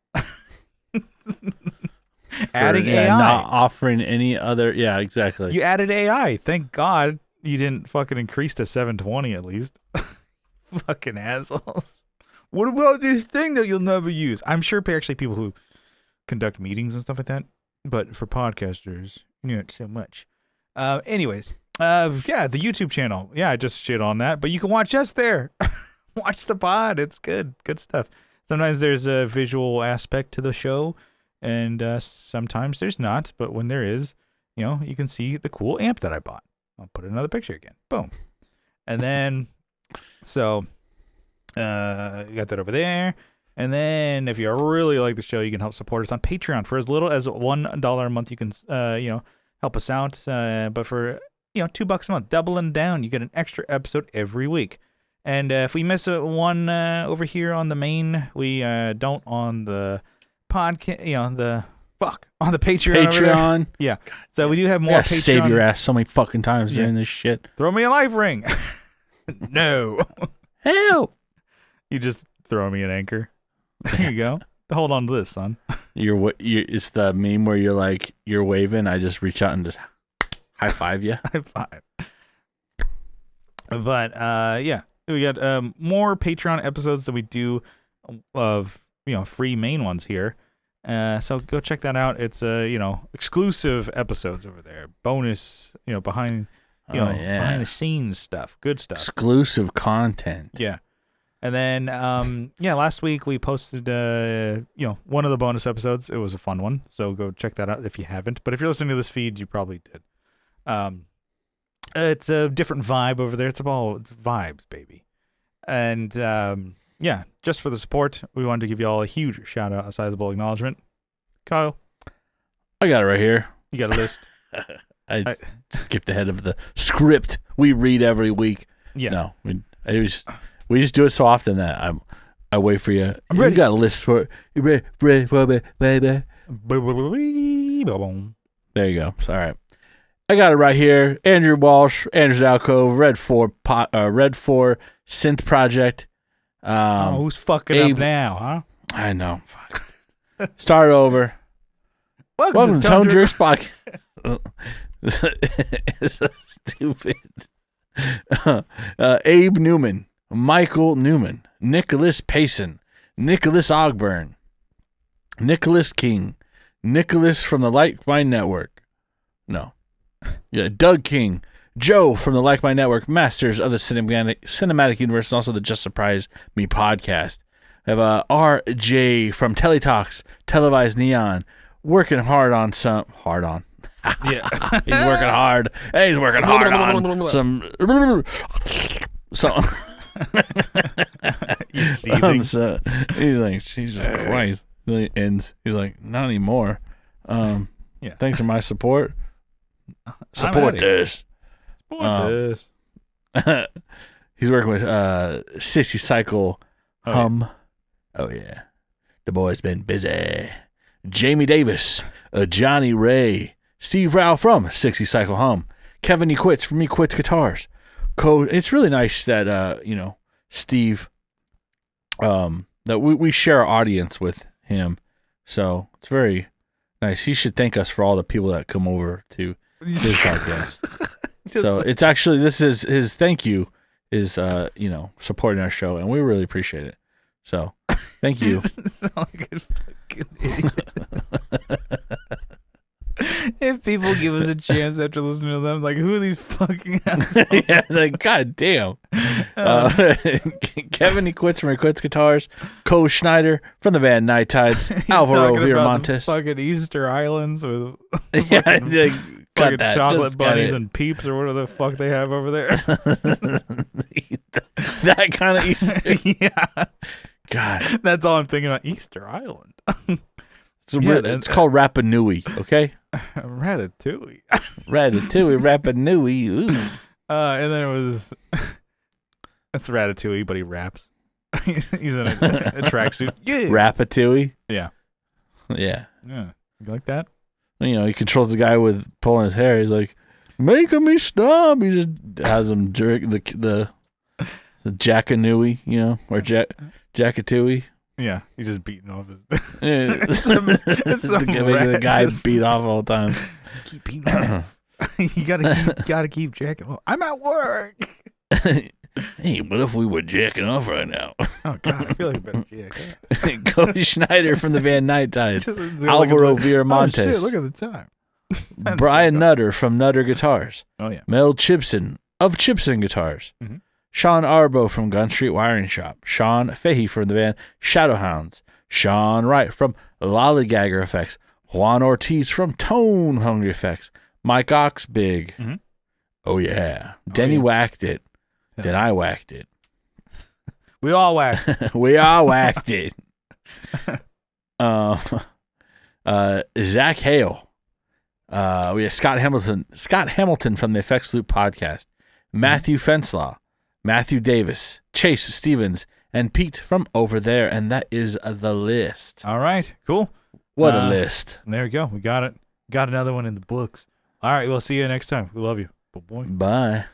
[SPEAKER 1] Adding AI,
[SPEAKER 2] not offering any other. Yeah, exactly.
[SPEAKER 1] You added AI. Thank God you didn't fucking increase to 720 at least. Fucking assholes. What about this thing that you'll never use? I'm sure actually people who conduct meetings and stuff like that, but for podcasters, not so much. Anyways, the YouTube channel. Yeah, I just shit on that, but you can watch us there. Watch the pod. It's good. Good stuff. Sometimes there's a visual aspect to the show, and sometimes there's not, but when there is, you can see the cool amp that I bought. I'll put another picture again. Boom. And then, so... you got that over there. And then if you really like the show, you can help support us on Patreon for as little as $1 a month. You can help us out, but for $2 a month, doubling down, you get an extra episode every week. And if we miss one over here on the main, we don't on the podcast, on the Patreon. Yeah. So we do have more. Patreon.
[SPEAKER 2] Save your ass so many fucking times doing this shit.
[SPEAKER 1] Throw me a life ring. No.
[SPEAKER 2] Help.
[SPEAKER 1] You just throw me an anchor. There you go. Hold on to this, son.
[SPEAKER 2] It's the meme where you're waving. I just reach out and just high five you.
[SPEAKER 1] High five. But we got more Patreon episodes that we do of free main ones here. So go check that out. It's exclusive episodes over there. Bonus, behind behind the scenes stuff. Good stuff.
[SPEAKER 2] Exclusive content.
[SPEAKER 1] Yeah. And then, last week we posted, one of the bonus episodes. It was a fun one, so go check that out if you haven't. But if you're listening to this feed, you probably did. It's a different vibe over there. It's vibes, baby. And, just for the support, we wanted to give you all a huge shout-out, a sizable acknowledgement. Kyle?
[SPEAKER 2] I got it right here.
[SPEAKER 1] You got a list?
[SPEAKER 2] I skipped ahead of the script we read every week.
[SPEAKER 1] Yeah.
[SPEAKER 2] No, We just do it so often that I wait for you.
[SPEAKER 1] I'm ready.
[SPEAKER 2] You got a list for it. You ready for me, baby? There you go. All right. I got it right here. Andrew Walsh, Andrew's Alcove, Red 4 Synth Project.
[SPEAKER 1] Who's fucking
[SPEAKER 2] Abe-
[SPEAKER 1] up now, huh?
[SPEAKER 2] I know. Fuck. Start over. Welcome to Tone Jerks Podcast. It's so stupid. Abe Newman, Michael Newman, Nicholas Payson, Nicholas Ogburn, Nicholas King, Nicholas from the Like Mind Network. No. Yeah, Doug King, Joe from the Like Mind Network, Masters of the Cinematic Universe, and also the Just Surprise Me podcast. I have RJ from Teletalks, Televised Neon, working hard on some. Hard on.
[SPEAKER 1] Yeah.
[SPEAKER 2] He's working hard. Hey, he's working hard on some.
[SPEAKER 1] You seething.
[SPEAKER 2] He's like, Jesus Christ. Then he ends. He's like, not anymore.
[SPEAKER 1] Yeah.
[SPEAKER 2] Thanks for my support.
[SPEAKER 1] Support
[SPEAKER 2] this.
[SPEAKER 1] Support this.
[SPEAKER 2] He's working with 60 Cycle Hum. Oh, yeah. The boy's been busy. Jamie Davis, Johnny Ray, Steve Rao from 60 Cycle Hum, Kevin E. Quits from E. Quits Guitars. It's really nice that, Steve, that we share our audience with him. So it's very nice. He should thank us for all the people that come over to his podcast. So it's actually, this is his thank you is, supporting our show, and we really appreciate it. So thank you.
[SPEAKER 1] Sound like a fucking idiot. If people give us a chance after listening to them, like, who are these fucking assholes?
[SPEAKER 2] Yeah, like, god damn. Kevin E. Quits from E. Quits Guitars, Cole Schneider from the band Night Tides, Alvaro Viramontes.
[SPEAKER 1] Fucking Easter Islands with
[SPEAKER 2] Yeah,
[SPEAKER 1] fucking
[SPEAKER 2] cut that.
[SPEAKER 1] chocolate
[SPEAKER 2] Just cut
[SPEAKER 1] bunnies
[SPEAKER 2] it.
[SPEAKER 1] and peeps or whatever the fuck they have over there.
[SPEAKER 2] That kind of Easter.
[SPEAKER 1] Yeah.
[SPEAKER 2] God.
[SPEAKER 1] That's all I'm thinking about. Easter Island.
[SPEAKER 2] It's called Rapa Nui, okay?
[SPEAKER 1] Ratatouille.
[SPEAKER 2] Ratatouille, Rapa Nui. Ooh.
[SPEAKER 1] And then it was it's Ratatouille, but he raps. He's in a tracksuit. Yeah.
[SPEAKER 2] Rapatouille?
[SPEAKER 1] Yeah.
[SPEAKER 2] Yeah.
[SPEAKER 1] Yeah. You like that?
[SPEAKER 2] He controls the guy with pulling his hair. He's like, making me stop. He just has him jerk the Jackanui, or Jackatouille.
[SPEAKER 1] Yeah, he's just beating off his.
[SPEAKER 2] It's
[SPEAKER 1] some
[SPEAKER 2] the guy
[SPEAKER 1] just
[SPEAKER 2] beat off all the time.
[SPEAKER 1] keep beating off. You gotta keep jacking off. I'm at work.
[SPEAKER 2] Hey, what if we were jacking off right now?
[SPEAKER 1] Oh God, I feel like a better jack.
[SPEAKER 2] Cody Schneider from the band Night Tides,
[SPEAKER 1] Just
[SPEAKER 2] Alvaro
[SPEAKER 1] Oh shit!
[SPEAKER 2] Viramontes,
[SPEAKER 1] Look at the time.
[SPEAKER 2] Brian Nutter from Nutter Guitars,
[SPEAKER 1] Oh yeah.
[SPEAKER 2] Mel Chipson of Chipson Guitars,
[SPEAKER 1] Mhm.
[SPEAKER 2] Sean Arbo from Gun Street Wiring Shop, Sean Fahey from the band Shadowhounds, Sean Wright from Lollygagger Effects, Juan Ortiz from Tone Hungry Effects, Mike Oxbig.
[SPEAKER 1] Mhm.
[SPEAKER 2] Oh yeah, Denny
[SPEAKER 1] yeah.
[SPEAKER 2] whacked it.
[SPEAKER 1] Yeah.
[SPEAKER 2] Then I whacked it.
[SPEAKER 1] We all whack.
[SPEAKER 2] We all whacked it. Zach Hale. We have Scott Hamilton from the Effects Loop podcast, Matthew Fenslaw, Matthew Davis, Chase Stevens, and Pete from over there, and that is the list.
[SPEAKER 1] All right, cool.
[SPEAKER 2] What a list.
[SPEAKER 1] There we go. We got it. Got another one in the books. All right, we'll see you next time. We love you. Bye.
[SPEAKER 2] Bye.